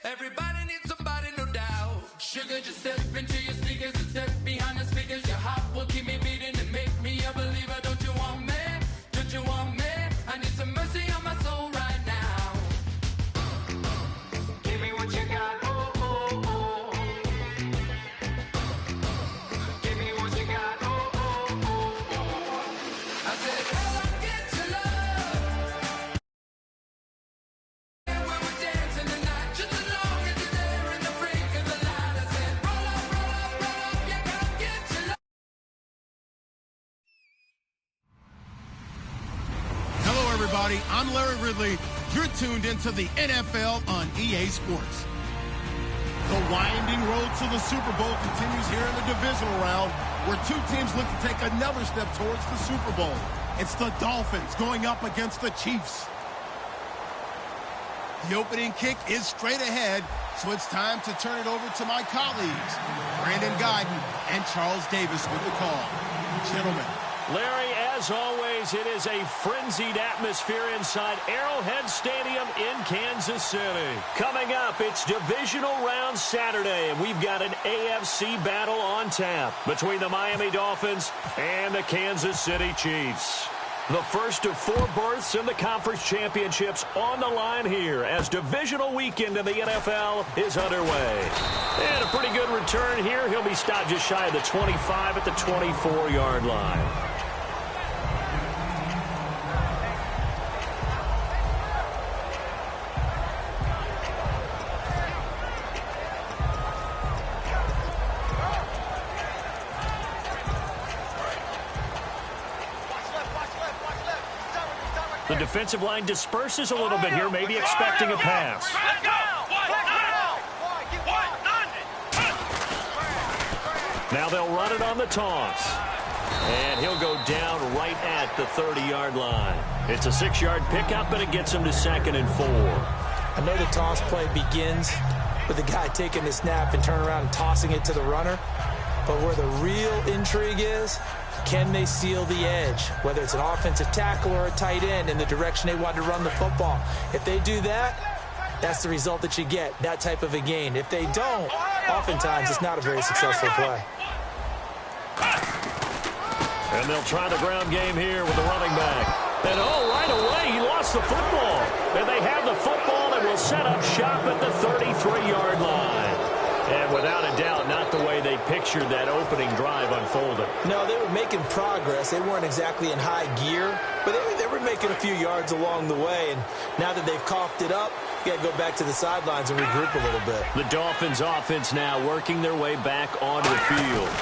Everybody needs somebody, no doubt. Sugar, just step into your sneakers and step behind the speakers. Your heart will keep me beating and make me a believer. Don't you want me? Don't you want me? I need some mercy on my soul right now. Give me what you got, oh, oh, oh. Give me what you got, oh, oh, oh. I said, girl, I'll get your love. And we were dancing tonight, just as long as you're there in the brink of the light. I said, roll up, roll up, roll up, yeah, girl, I'll get your love. Hello, everybody. I'm Larry Ridley. You're tuned into the NFL on EA Sports. The winding road to the Super Bowl continues here in the divisional round, where two teams look to take another step towards the Super Bowl. It's the Dolphins going up against the Chiefs. The opening kick is straight ahead, so it's time to turn it over to my colleagues, Brandon Guyton and Charles Davis with the call. Gentlemen. Larry, as always, it is a frenzied atmosphere inside Arrowhead Stadium in Kansas City. Coming up, it's Divisional Round Saturday, and we've got an AFC battle on tap between the Miami Dolphins and the Kansas City Chiefs. The first of 4 berths in the conference championships on the line here as divisional weekend in the NFL is underway. And a pretty good return here. He'll be stopped just shy of the 25 at the 24-yard line. The defensive line disperses a little bit here, maybe expecting a pass. Now they'll run it on the toss. And he'll go down right at the 30-yard line. It's a 6-yard pickup, and it gets him to 2nd and 4. I know the toss play begins with the guy taking the snap and turning around and tossing it to the runner. But where the real intrigue is, can they seal the edge, whether it's an offensive tackle or a tight end, in the direction they want to run the football? If they do that, that's the result that you get, that type of a gain. If they don't, oftentimes it's not a very successful play. And they'll try the ground game here with the running back. And, right away, he lost the football. And they have the football and will set up shop at the 33-yard line. And without a doubt, not the way they pictured that opening drive unfolded. No, they were making progress. They weren't exactly in high gear, but they were making a few yards along the way. And now that they've coughed it up, you got to go back to the sidelines and regroup a little bit. The Dolphins offense now working their way back onto the field.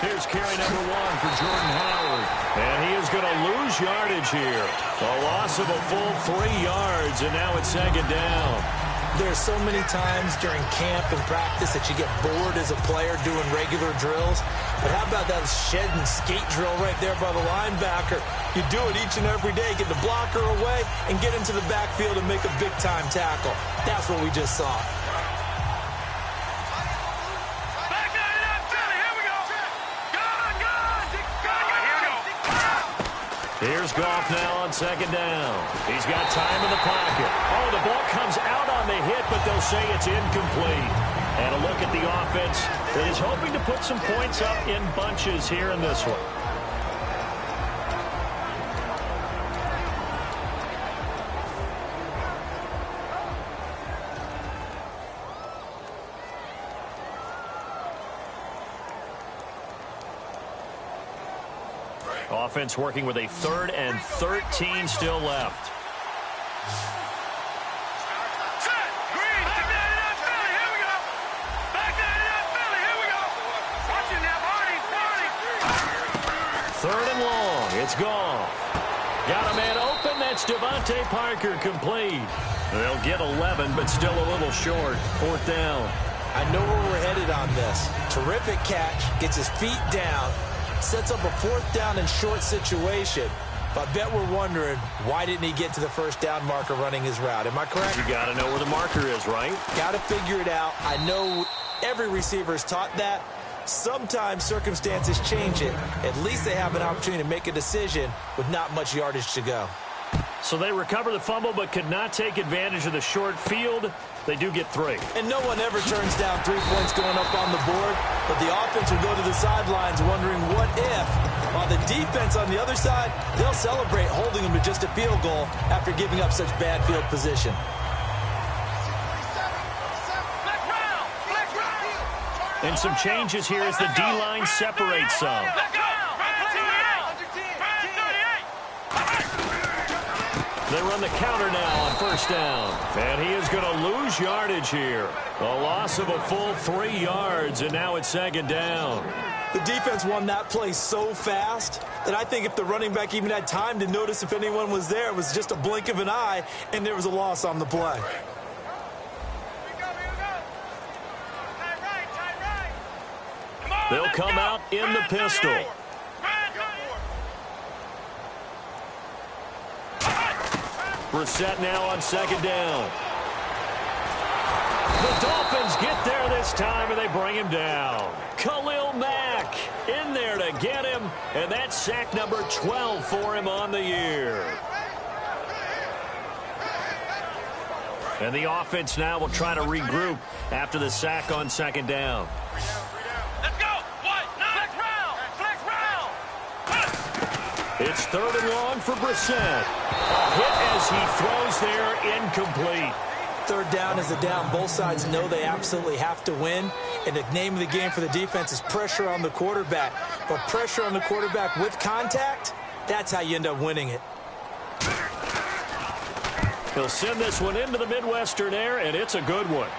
Here's carry number 1 for Jordan Howard. And he is going to lose yardage here. A loss of a full 3 yards, and now it's 2nd down. There's so many times during camp and practice that you get bored as a player doing regular drills. But how about that shed and skate drill right there by the linebacker? You do it each and every day. Get the blocker away and get into the backfield and make a big-time tackle. That's what we just saw. Here's Goff now on 2nd down. He's got time in the pocket. Oh, the ball comes out on the hit, but they'll say it's incomplete. And a look at the offense that is hoping to put some points up in bunches here in this one. Offense working with a 3rd and 13 still left. Third and long. It's Goff. Got a man open. That's Devontae Parker, complete. They'll get 11, but still a little short. 4th down. I know where we're headed on this. Terrific catch. Gets his feet down. Sets up a 4th down and short situation. But I bet we're wondering, why didn't he get to the 1st down marker running his route? Am I correct? You got to know where the marker is, right? Got to figure it out. I know every receiver is taught that. Sometimes circumstances change it. At least they have an opportunity to make a decision with not much yardage to go. So they recover the fumble but could not take advantage of the short field. They do get 3. And no one ever turns down 3 points going up on the board, but the offense will go to the sidelines wondering what if. While the defense on the other side, they'll celebrate holding them to just a field goal after giving up such bad field position. And some changes here as the D-line separates some. They run the counter now on first down. And he is going to lose yardage here. A loss of a full 3 yards, and now it's second down. The defense won that play so fast that I think if the running back even had time to notice if anyone was there, it was just a blink of an eye, and there was a loss on the play. They'll come out in the pistol. Brissett now on second down. The Dolphins get there this time, and they bring him down. Khalil Mack in there to get him, and that's sack number 12 for him on the year. And the offense now will try to regroup after the sack on second down. It's 3rd and long for Brissett. A hit as he throws there, incomplete. 3rd down is a down. Both sides know they absolutely have to win. And the name of the game for the defense is pressure on the quarterback. But pressure on the quarterback with contact, that's how you end up winning it. He'll send this one into the Midwestern air, and it's a good one.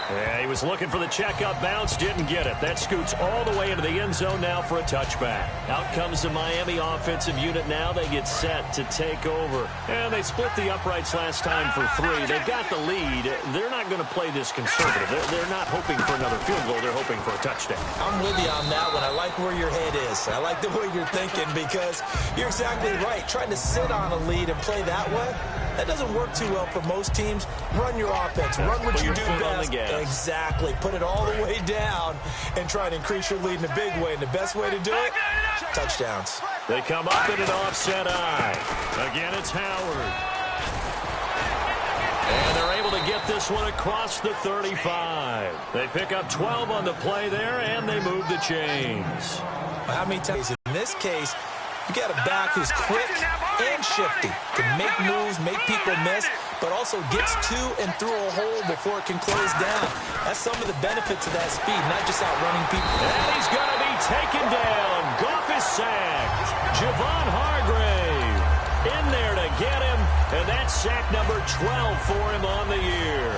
Yeah, he was looking for the checkup bounce, didn't get it. That scoots all the way into the end zone now for a touchback. Out comes the Miami offensive unit now. They get set to take over. And they split the uprights last time for 3. They've got the lead. They're not going to play this conservative. They're not hoping for another field goal. They're hoping for a touchdown. I'm with you on that one. I like where your head is. I like the way you're thinking because you're exactly right. Trying to sit on a lead and play that way, that doesn't work too well for most teams. Run your offense. Run what you do best. Exactly. Put it all the way down and try to increase your lead in a big way. And the best way to do it, touchdowns. They come up in an offset eye. Again, it's Howard. And they're able to get this one across the 35. They pick up 12 on the play there, and they move the chains. How many times in this case, you got a back who's quick and shifty, can make moves, make people miss, but also gets to and through a hole before it can close down. That's some of the benefits of that speed, not just outrunning people. And he's going to be taken down. Goff is sacked. Javon Hargrave in there to get him, and that's sack number 12 for him on the year.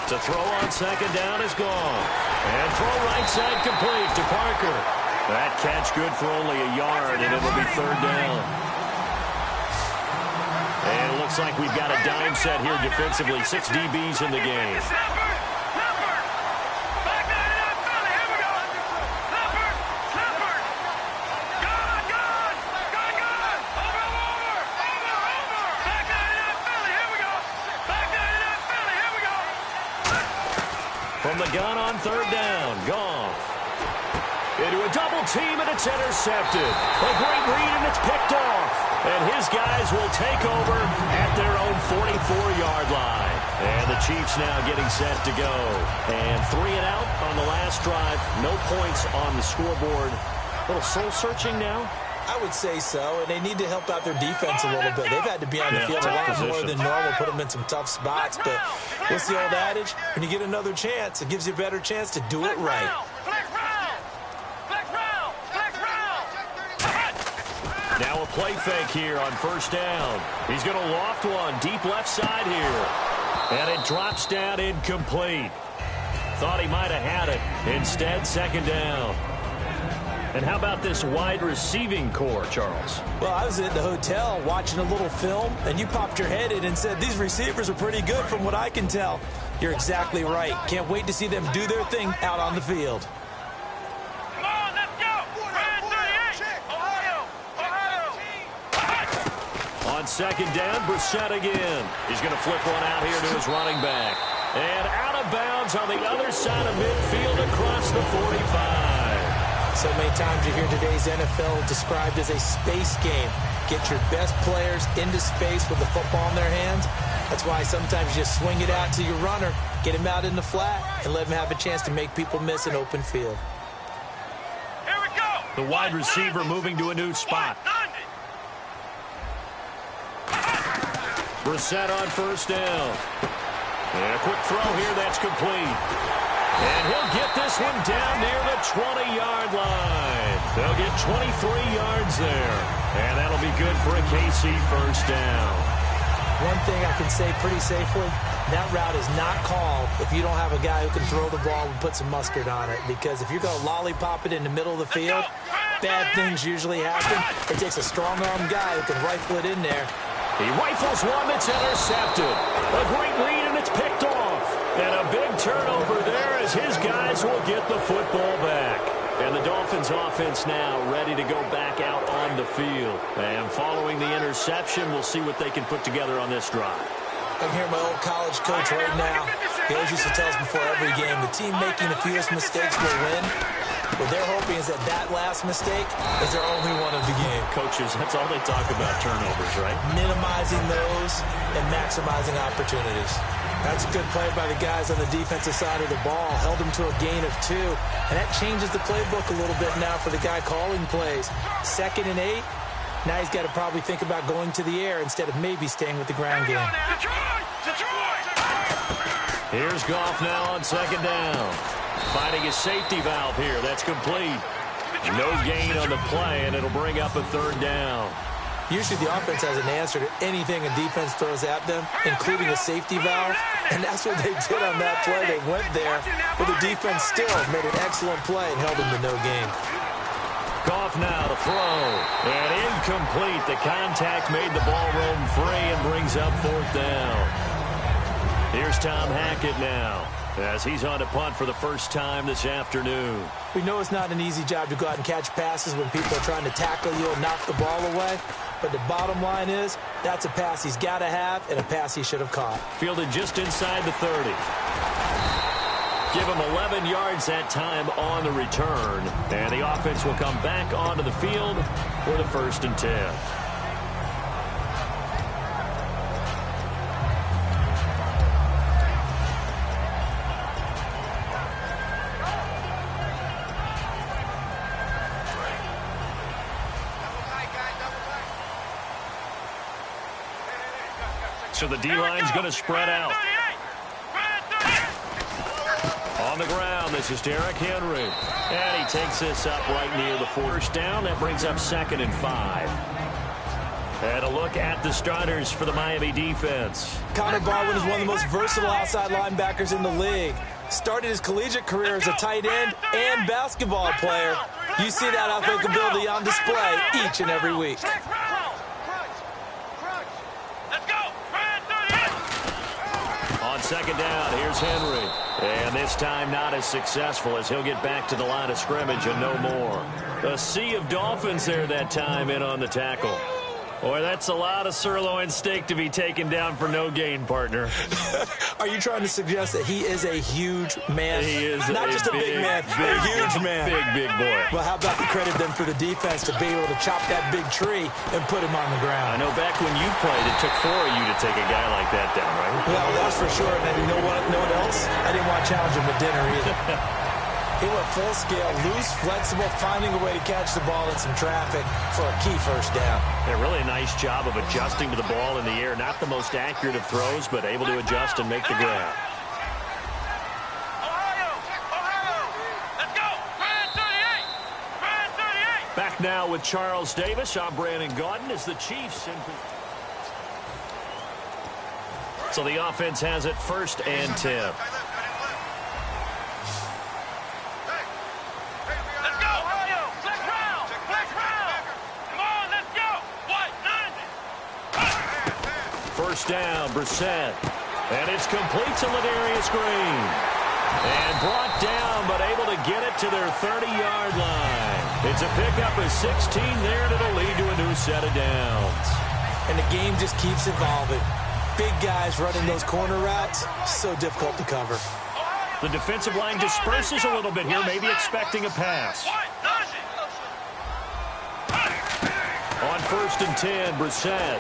To throw on second down is gone. And throw right side complete to Parker. That catch good for only a yard, and it'll be 3rd down. And it looks like we've got a dime set here defensively. 6 DBs in the game. From the gun on 3rd down, Goff. Into a double team, and it's intercepted. A great read, and it's picked off. And his guys will take over at their own 44-yard line. And the Chiefs now getting set to go. And 3 and out on the last drive. No points on the scoreboard. A little soul-searching now. I would say so, and they need to help out their defense a little bit. They've had to be on the field a lot more than normal, put them in some tough spots. But what's the old adage? When you get another chance, it gives you a better chance to do it right. Now a play fake here on first down. He's going to loft one deep left side here. And it drops down incomplete. Thought he might have had it. Instead, second down. And how about this wide receiving core, Charles? Well, I was at the hotel watching a little film, and you popped your head in and said, these receivers are pretty good from what I can tell. You're exactly right. Can't wait to see them do their thing out on the field. Come on, let's go. Red 38. Ohio. On second down, Brissett again. He's going to flip one out here to his running back. And out of bounds on the other side of midfield across the 45. So many times you hear today's NFL described as a space game. Get your best players into space with the football in their hands. That's why sometimes you just swing it out to your runner, get him out in the flat, and let him have a chance to make people miss an open field. Here we go. The wide receiver moving to a new spot. Brissett on first down. And a quick throw here, that's complete. And he'll get this one down near the 20-yard line. They'll get 23 yards there. And that'll be good for a KC first down. One thing I can say pretty safely, that route is not called if you don't have a guy who can throw the ball and put some mustard on it. Because if you're going to lollipop it in the middle of the field, bad things usually happen. It takes a strong-armed guy who can rifle it in there. He rifles one that's intercepted. A great read, and it's picked off. And a big turnover there as his guys will get the football back. And the Dolphins offense now ready to go back out on the field. And following the interception, we'll see what they can put together on this drive. I can hear my old college coach right now. He always used to tell us before every game, the team making the fewest mistakes will win. What they're hoping is that that last mistake is their only one of the game. Coaches, that's all they talk about, turnovers, right? Minimizing those and maximizing opportunities. That's a good play by the guys on the defensive side of the ball. Held them to a gain of 2. And that changes the playbook a little bit now for the guy calling plays. 2nd and 8. Now he's got to probably think about going to the air instead of maybe staying with the ground game. Here's Goff now on second down. Finding his safety valve here. That's complete. No gain on the play, and it'll bring up a 3rd down. Usually the offense has an answer to anything a defense throws at them, including a safety valve. And that's what they did on that play. They went there, but the defense still made an excellent play and held them to no gain. Goff now to throw. And incomplete. The contact made the ball roam free and brings up 4th down. Here's Tom Hackett now, as he's on to punt for the first time this afternoon. We know it's not an easy job to go out and catch passes when people are trying to tackle you and knock the ball away. But the bottom line is, that's a pass he's got to have and a pass he should have caught. Fielded just inside the 30. Give him 11 yards that time on the return. And the offense will come back onto the field for the 1st and 10. So the D-line's going to spread out. On the ground, this is Derrick Henry. And he takes this up right near the 1st down. That brings up 2nd and 5. And a look at the starters for the Miami defense. Connor Barwin is one of the most versatile outside linebackers in the league. Started his collegiate career as a tight end and basketball player. You see that athletic ability on display each and every week. On second down, here's Henry. And this time not as successful as he'll get back to the line of scrimmage and no more. A sea of Dolphins there that time in on the tackle. Boy, that's a lot of sirloin steak to be taken down for no gain, partner. Are you trying to suggest that he is a huge man? He is not just a big man, a huge man. Big boy. Well, how about the credit then for the defense to be able to chop that big tree and put him on the ground? I know back when you played, it took 4 of you to take a guy like that down, right? Well, that's for sure. And you know what? Know what else? I didn't want to challenge him with dinner either. He went full scale, loose, flexible, finding a way to catch the ball in some traffic for a key first down. Yeah, really a nice job of adjusting to the ball in the air. Not the most accurate of throws, but able to adjust and make the grab. Back now with Charles Davis. I'm Brandon Gaudin as the Chiefs. So the offense has it 1st and 10. First down, Brissett. And it's complete to Ladarius Green. And brought down, but able to get it to their 30-yard line. It's a pickup of 16 there, and it'll lead to a new set of downs. and the game just keeps evolving. Big guys running those corner routes, so difficult to cover. The defensive line disperses a little bit here, maybe expecting a pass. On 1st and 10, Brissett.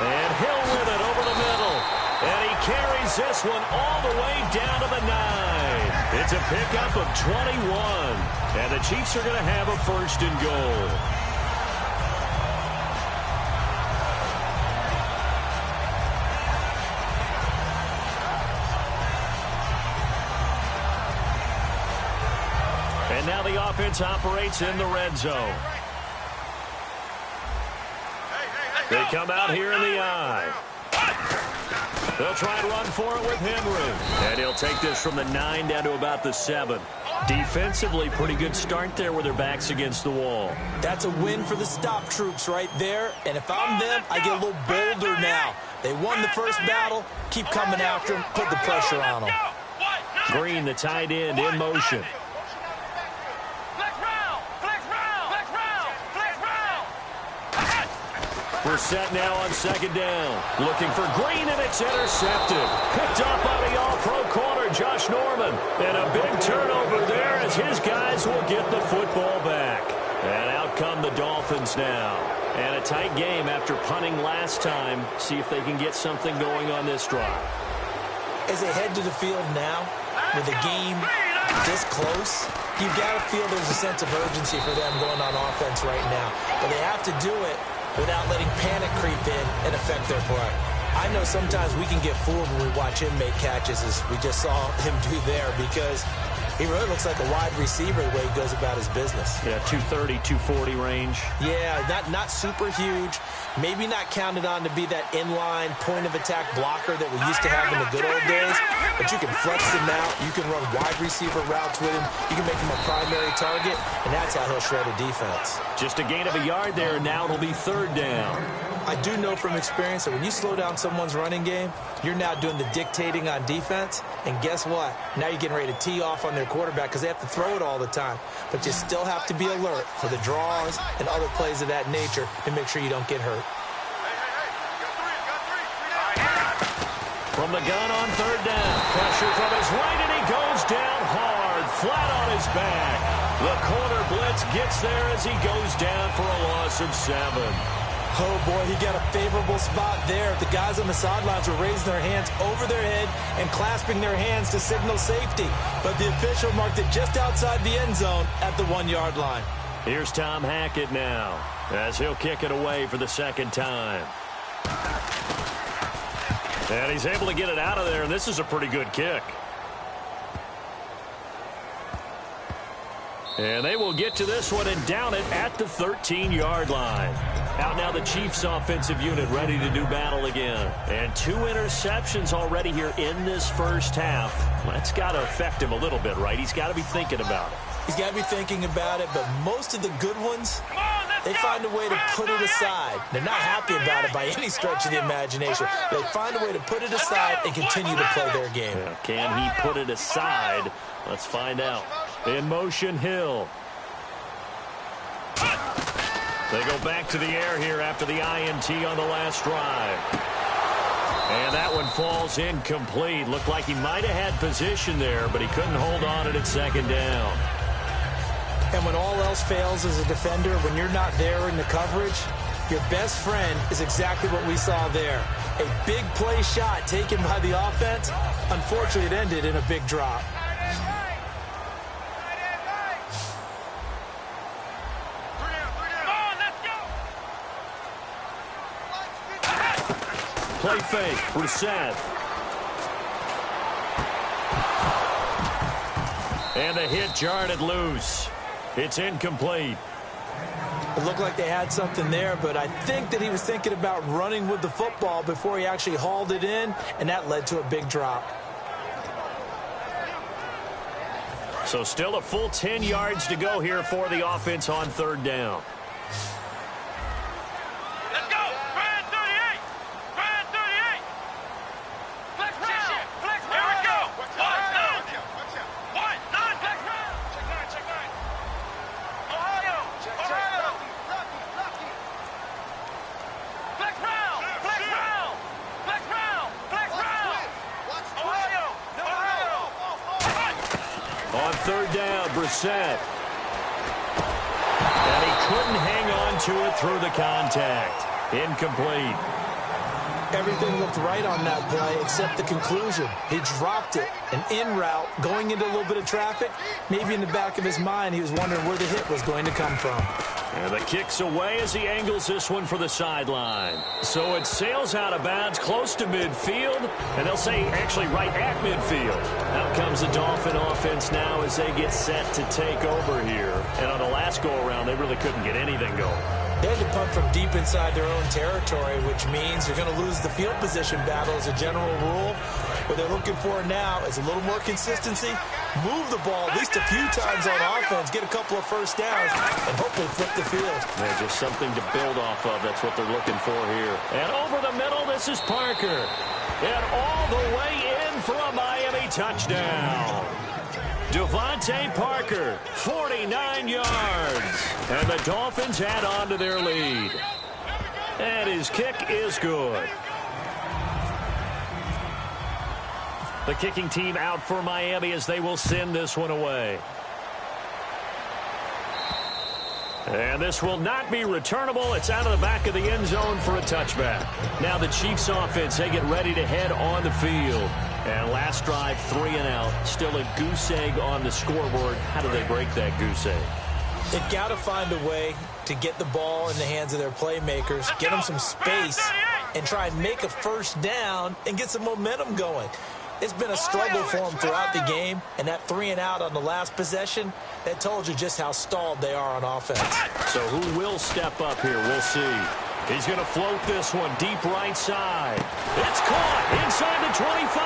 And he'll win it over the middle. And he carries this one all the way down to the 9. It's a pickup of 21. And the Chiefs are going to have a 1st and goal. And now the offense operates in the red zone. They come out here in the eye. They'll try and run for it with Henry. And he'll take this from the 9 down to about the 7. Defensively, pretty good start there with their backs against the wall. That's a win for the stop troops right there. And if I'm them, I get a little bolder now. They won the first battle. Keep coming after them. Put the pressure on them. Green, the tight end, in motion. Brissett now on 2nd down. Looking for Green, and it's intercepted. Picked up by the all-pro corner, Josh Norman. And a big turnover there as his guys will get the football back. And out come the Dolphins now. And a tight game after punting last time. See if they can get something going on this drive. As they head to the field now, with the game this close, you've got to feel there's a sense of urgency for them going on offense right now. But they have to do it without letting panic creep in and affect their play. I know sometimes we can get fooled when we watch him make catches, as we just saw him do there, because he really looks like a wide receiver the way he goes about his business. Yeah, 230, 240 range. Yeah, not super huge. Maybe not counted on to be that inline point-of-attack blocker that we used to have in the good old days, but you can flex him out. You can run wide receiver routes with him. You can make him a primary target, and that's how he'll shred a defense. Just a gain of a yard there, and now it'll be 3rd down. I do know from experience that when you slow down someone's running game, you're now doing the dictating on defense, and guess what? Now you're getting ready to tee off on their quarterback because they have to throw it all the time. But you still have to be alert for the draws and other plays of that nature to make sure you don't get hurt. From the gun on 3rd down. Pressure from his right, and he goes down hard, flat on his back. The corner blitz gets there as he goes down for a loss of 7. Oh, boy, he got a favorable spot there. The guys on the sidelines were raising their hands over their head and clasping their hands to signal safety. But the official marked it just outside the end zone at the 1-yard line. Here's Tom Hackett now as he'll kick it away for the 2nd time. And he's able to get it out of there, and this is a pretty good kick. And they will get to this one and down it at the 13-yard line. Out now the Chiefs offensive unit ready to do battle again. And 2 interceptions already here in this first half. That's got to affect him a little bit, right? He's got to be thinking about it. He's got to be thinking about it, but most of the good ones, they find a way to put it aside. They're not happy about it by any stretch of the imagination. They find a way to put it aside and continue to play their game. Yeah, can he put it aside? Let's find out. In motion, Hill. They go back to the air here after the INT on the last drive. And that one falls incomplete. Looked like he might have had position there, but he couldn't hold on it at 2nd down. And when all else fails as a defender, when you're not there in the coverage, your best friend is exactly what we saw there. A big play shot taken by the offense. Unfortunately, it ended in a big drop. Play fake, Brissett. And the hit jarred it loose. It's incomplete. It looked like they had something there, but I think that he was thinking about running with the football before he actually hauled it in, and that led to a big drop. So still a full 10 yards to go here for the offense on 3rd down. On third down, Brissett. And he couldn't hang on to it through the contact. Incomplete. Everything looked right on that play except the conclusion. He dropped it, an in route, going into a little bit of traffic. Maybe in the back of his mind, he was wondering where the hit was going to come from. And the kick's away as he angles this one for the sideline. So it sails out of bounds close to midfield, and they'll say actually right at midfield. Out comes the Dolphin offense now as they get set to take over here. And on the last go-around, they really couldn't get anything going. They had to punt from deep inside their own territory, which means you're going to lose the field position battle as a general rule. What they're looking for now is a little more consistency, move the ball at least a few times on offense, get a couple of first downs, and hopefully flip the field. Yeah, just something to build off of. That's what they're looking for here. And over the middle, this is Parker. And all the way in for a Miami touchdown. Devontae Parker, 49 yards. And the Dolphins add on to their lead. And his kick is good. The kicking team out for Miami as they will send this one away. And this will not be returnable. It's out of the back of the end zone for a touchback. Now the Chiefs offense, they get ready to head on the field. And last drive, 3 and out. Still a goose egg on the scoreboard. How do they break that goose egg? They've got to find a way to get the ball in the hands of their playmakers, get them some space, and try and make a first down and get some momentum going. It's been a struggle for them throughout the game, and that 3 and out on the last possession, that told you just how stalled they are on offense. So who will step up here? We'll see. He's going to float this one deep right side. It's caught inside the 25.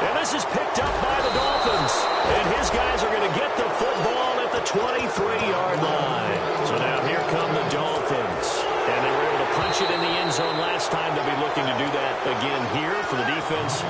And this is picked up by the Dolphins. And his guys are going to get the football at the 23-yard line. So now here come the Dolphins. And they were able to punch it in the end zone last time. They'll be looking to do that again here for the defense.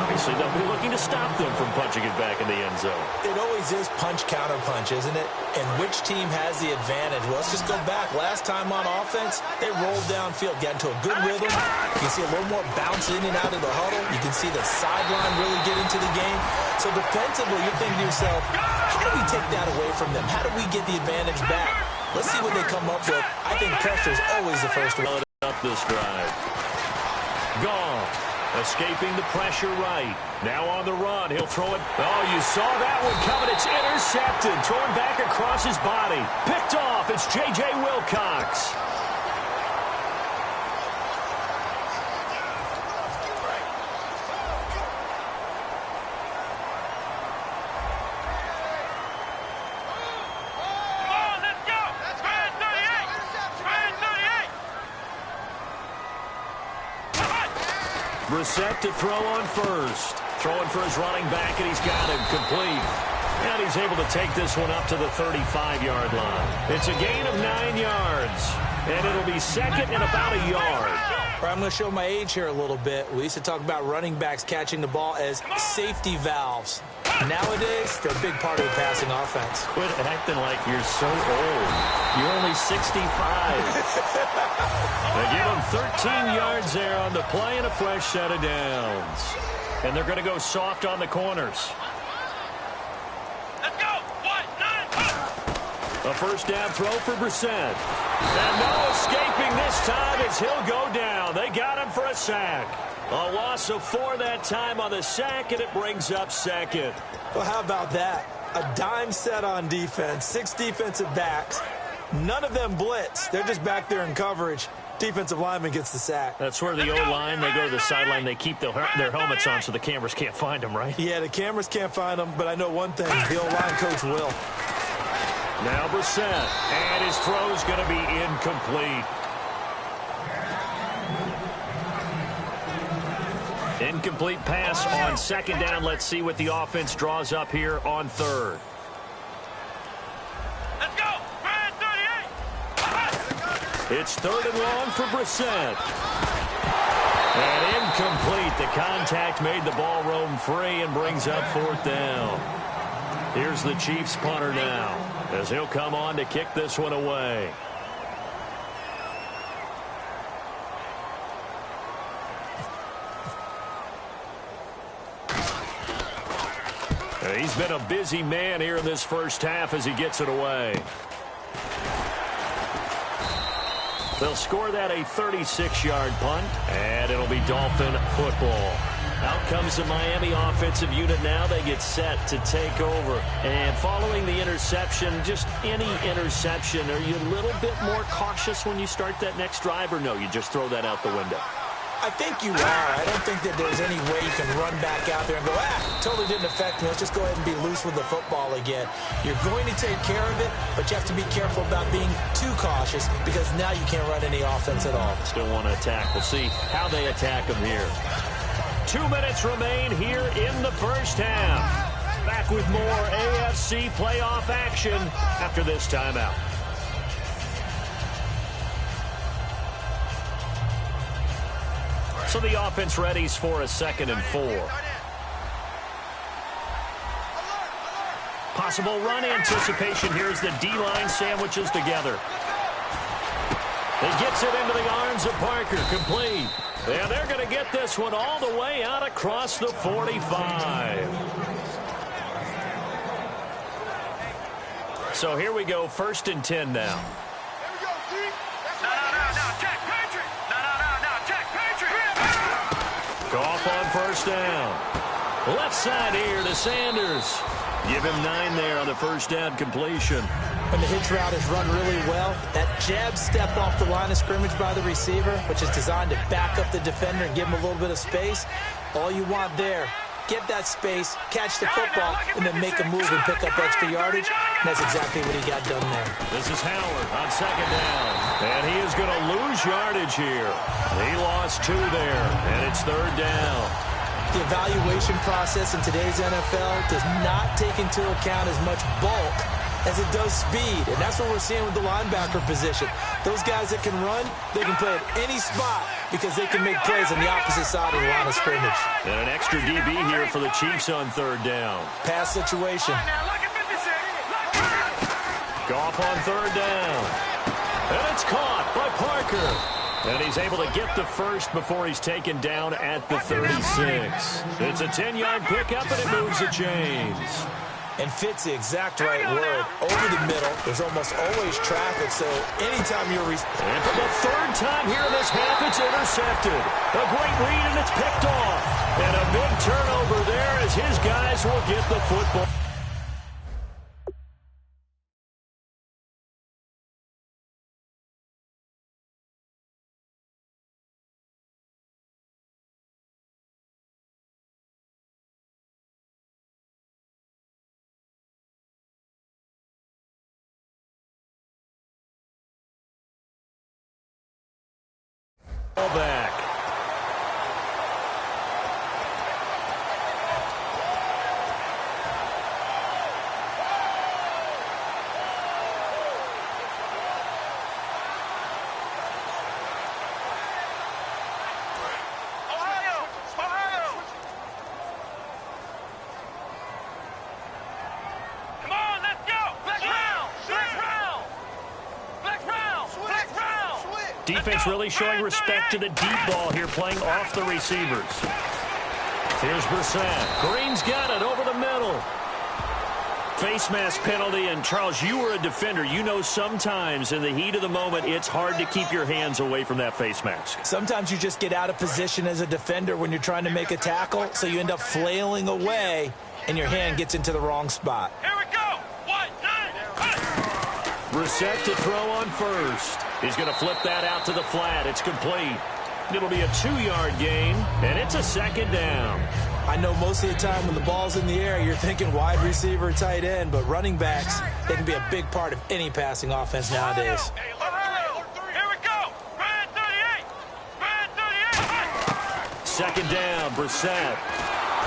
Obviously, they'll be looking to stop them from punching it back in the end zone. It always is punch-counter-punch, isn't it? And which team has the advantage? Well, let's just go back. Last time on offense, they rolled downfield, got into a good rhythm. You can see a little more bounce in and out of the huddle. You can see the sideline really get into the game. So defensively, you're thinking to yourself, how do we take that away from them? How do we get the advantage back? Let's see what they come up with. I think pressure is always the first one. Up this drive. Goff escaping the pressure right. Now on the run. He'll throw it. Oh, you saw that one coming. It's intercepted. Thrown back across his body. Picked off. It's J.J. Wilcox. Brissett to throw on first. Throwing for his running back, and he's got him complete. And he's able to take this one up to the 35-yard line. It's a gain of 9 yards. And it'll be second and about a yard. I'm going to show my age here a little bit. We used to talk about running backs catching the ball as safety valves. Nowadays, they're a big part of the passing offense. Quit acting like you're so old. You're only 65. They give him 13 yards there on the play and a fresh set of downs. And they're going to go soft on the corners. Let's go. 1-9. A first down throw for Brissett. And no escaping this time as he'll go down. They got him for a sack. A loss of 4 that time on the sack, and it brings up second. Well, how about that? A dime set on defense, 6 defensive backs. None of them blitz. They're just back there in coverage. Defensive lineman gets the sack. That's where the O-line, they go to the sideline, they keep their helmets on so the cameras can't find them, right? Yeah, the cameras can't find them, but I know one thing, the O-line coach will. Now Brissett, and his throw's going to be incomplete. Incomplete pass on second down. Let's see what the offense draws up here on third. Let's go. 38. It's third and long for Brissett. And incomplete. The contact made the ball roam free and brings up fourth down. Here's the Chiefs punter now as he'll come on to kick this one away. He's He's been a busy man here in this first half as he gets it away. They'll score that a 36-yard punt, and it'll be Dolphin football. Out comes the Miami offensive unit now. They get set to take over. And following the interception, just any interception, are you a little bit more cautious when you start that next drive, or no, you just throw that out the window? I think you are. I don't think that there's any way you can run back out there and go, totally didn't affect me. Let's just go ahead and be loose with the football again. You're going to take care of it, but you have to be careful about being too cautious because now you can't run any offense at all. Still want to attack. We'll see how they attack them here. 2 minutes remain here in the first half. Back with more AFC playoff action after this timeout. So the offense readies for a 2nd and 4. Possible run anticipation here as the D-line sandwiches together. He gets it into the arms of Parker, complete. And they're going to get this one all the way out across the 45. So here we go, 1st and 10 now. Goff on 1st down. Left side here to Sanders. Give him 9 there on the 1st down completion. When the hitch route is run really well, that jab step off the line of scrimmage by the receiver, which is designed to back up the defender and give him a little bit of space, all you want there, get that space, catch the football, and then make a move and pick up extra yardage. And that's exactly what he got done there. This is Howard on 2nd down. And he is going to lose yardage here. He lost 2 there, and it's 3rd down. The evaluation process in today's NFL does not take into account as much bulk as it does speed, and that's what we're seeing with the linebacker position. Those guys that can run, they can play at any spot because they can make plays on the opposite side of the line of scrimmage. And an extra DB here for the Chiefs on 3rd down. Pass situation. Goff on 3rd down. And it's caught by Parker. And he's able to get the first before he's taken down at the 36. It's a 10-yard pickup, and it moves the chains. And fits the exact right word. Over the middle, there's almost always traffic, so anytime you're... And for the 3rd time here in this half, it's intercepted. A great read, and it's picked off. And a big turnover there as his guys will get the football. Back. Defense really showing respect to the deep ball here, playing off the receivers. Here's Brissett. Green's got it over the middle. Face mask penalty, and Charles, you were a defender. You know sometimes in the heat of the moment, it's hard to keep your hands away from that face mask. Sometimes you just get out of position as a defender when you're trying to make a tackle, so you end up flailing away, and your hand gets into the wrong spot. Here we go. 1, 9, Brissett to throw on 1st. He's going to flip that out to the flat. It's complete. It'll be a 2-yard gain, and it's a 2nd down. I know most of the time when the ball's in the air, you're thinking wide receiver, tight end, but running backs, they can be a big part of any passing offense nowadays. Here we go. Brad 38. Brad 38. 2nd down, Brissett.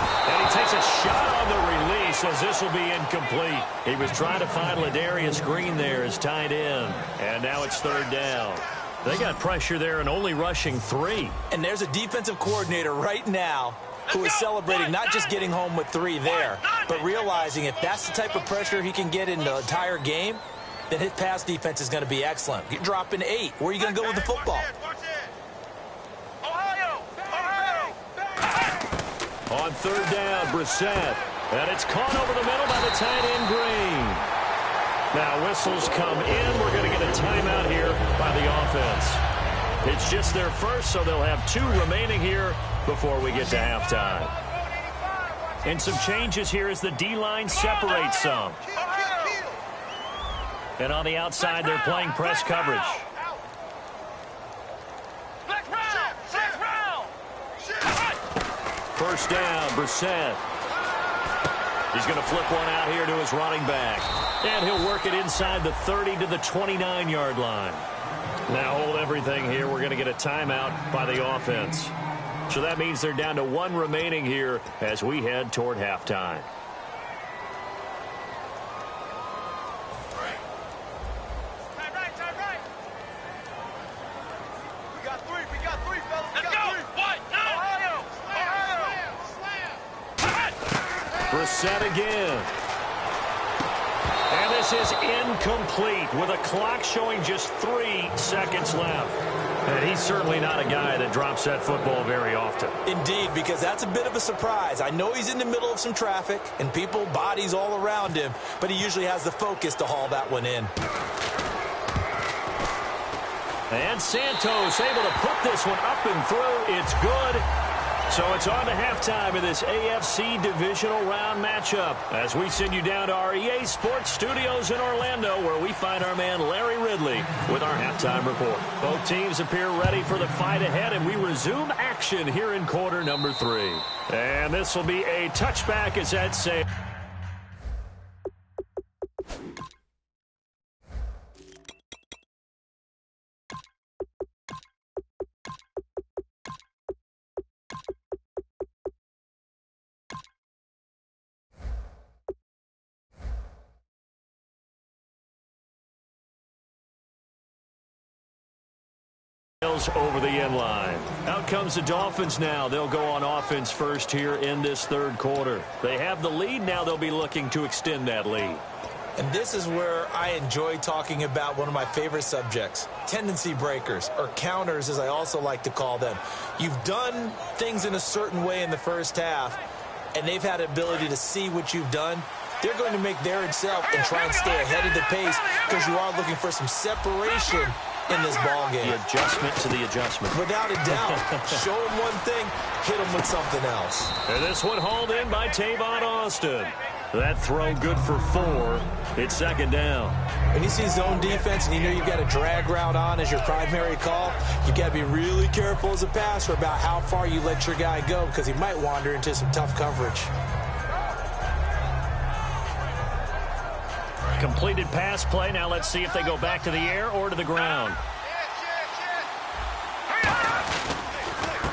And he takes a shot on the release as this will be incomplete. He was trying to find Ladarius Green there as tight end. And now it's 3rd down. They got pressure there and only rushing 3. And there's a defensive coordinator right now who is celebrating not just getting home with 3 there, but realizing if that's the type of pressure he can get in the entire game, then his pass defense is going to be excellent. You're dropping 8. Where are you going to go with the football? On 3rd down, Brissett. And it's caught over the middle by the tight end, Green. Now whistles come in. We're going to get a timeout here by the offense. It's just their first, so they'll have 2 remaining here before we get to halftime. And some changes here as the D-line separates some. And on the outside, they're playing press coverage. First down, Brissett. He's going to flip one out here to his running back. And he'll work it inside the 30 to the 29-yard line. Now hold everything here. We're going to get a timeout by the offense. So that means they're down to 1 remaining here as we head toward halftime. Brissett again. And this is incomplete with a clock showing just 3 seconds left. And he's certainly not a guy that drops that football very often. Indeed, because that's a bit of a surprise. I know he's in the middle of some traffic and people, bodies all around him, but he usually has the focus to haul that one in. And Santos able to put this one up and through. It's good. So it's on to halftime of this AFC divisional round matchup as we send you down to our EA Sports studios in Orlando where we find our man Larry Ridley with our halftime report. Both teams appear ready for the fight ahead, and we resume action here in quarter number 3. And this will be a touchback as Ed says. Over the end line. Out comes the Dolphins now. They'll go on offense first here in this third quarter. They have the lead. Now they'll be looking to extend that lead. And this is where I enjoy talking about one of my favorite subjects, tendency breakers, or counters as I also like to call them. You've done things in a certain way in the first half, and they've had the ability to see what you've done. They're going to make their itself and try and stay ahead of the pace because you are looking for some separation in this ball game. The adjustment to the adjustment. Without a doubt. Show them one thing, hit them with something else. And this one hauled in by Tavon Austin. That throw good for 4. It's second down. When you see zone defense and you know you've got a drag route on as your primary call, you've got to be really careful as a passer about how far you let your guy go because he might wander into some tough coverage. Completed pass play. Now let's see if they go back to the air or to the ground.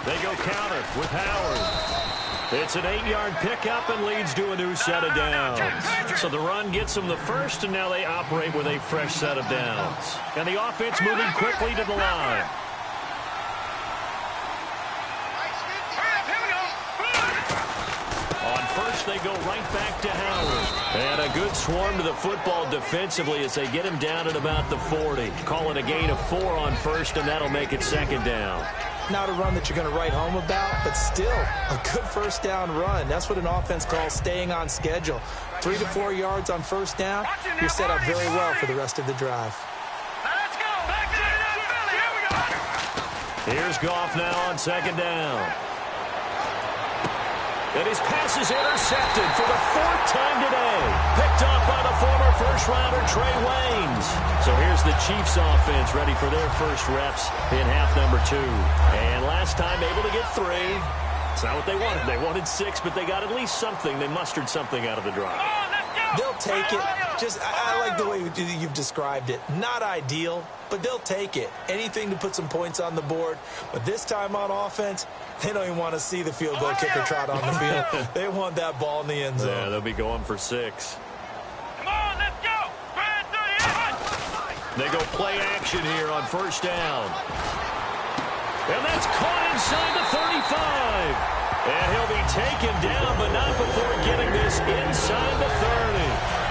They go counter with Howard. It's an 8-yard pickup and leads to a new set of downs. So the run gets them the first, and now they operate with a fresh set of downs. And the offense moving quickly to the line. On first, they go right back to Howard. And a good swarm to the football defensively as they get him down at about the 40. Call it a gain of 4 on first, and that'll make it second down. Not a run that you're going to write home about, but still a good first down run. That's what an offense calls staying on schedule. 3 to 4 yards on first down, you're set up very well for the rest of the drive. Here's Goff now on second down. And his pass is intercepted for the 4th time today. Picked off by the former first-rounder Trey Waynes. So here's the Chiefs offense ready for their first reps in half number 2. And last time able to get 3. It's not what they wanted. They wanted 6, but they got at least something. They mustered something out of the drive. They'll take it. I like the way you've described it. Not ideal, but they'll take it. Anything to put some points on the board. But this time on offense, they don't even want to see the field goal kicker trot on the field. They want that ball in the end zone. Yeah, they'll be going for 6. Come on, let's go. They go play action here on first down. And that's caught inside the 35. And he'll be taken down, but not before getting this inside the 30.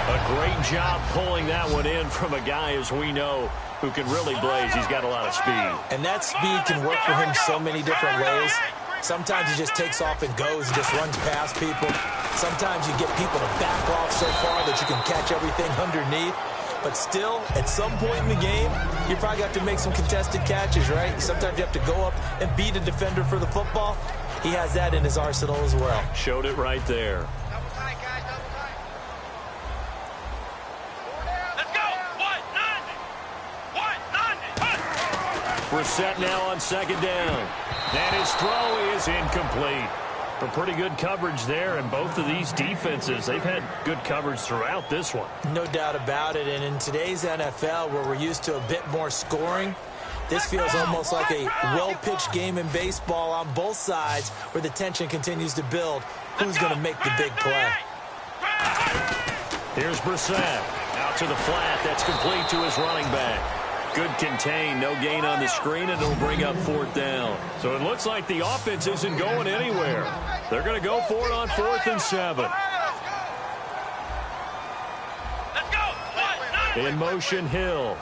A great job pulling that one in from a guy, as we know, who can really blaze. He's got a lot of speed. And that speed can work for him so many different ways. Sometimes he just takes off and goes and just runs past people. Sometimes you get people to back off so far that you can catch everything underneath. But still, at some point in the game, you probably have to make some contested catches, right? Sometimes you have to go up and beat a defender for the football. He has that in his arsenal as well. Showed it right there. Double tight, guys, double tight. Let's go! One, Brissett now on second down. And his throw is incomplete. But pretty good coverage there, and both of these defenses, they've had good coverage throughout this one. No doubt about it, and in today's NFL, where we're used to a bit more scoring, this feels almost like a well-pitched game in baseball on both sides where the tension continues to build. Who's going to make the big play? Here's Brissett. Out to the flat. That's complete to his running back. Good contain, no gain on the screen, and it'll bring up fourth down. So it looks like the offense isn't going anywhere. They're going to go for it on 4th and 7. Let's go! In motion, Hill.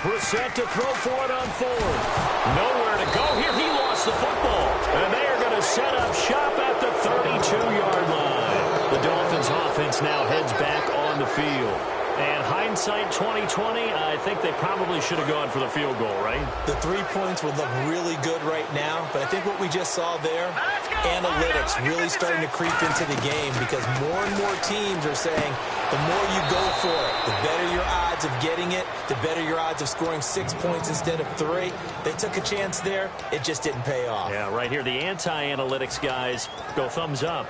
Brissett to throw for it on 4th. Nowhere to go here. He lost the football. And they are going to set up shop at the 32-yard line. The Dolphins offense now heads back on the field. And hindsight 2020, I think they probably should have gone for the field goal, right? The 3 points would look really good right now, but I think what we just saw there, analytics really starting to creep into the game because more and more teams are saying the more you go for it, the better your odds of getting it, the better your odds of scoring 6 points instead of 3. They took a chance there. It just didn't pay off. Yeah, right here, the anti-analytics guys go thumbs up.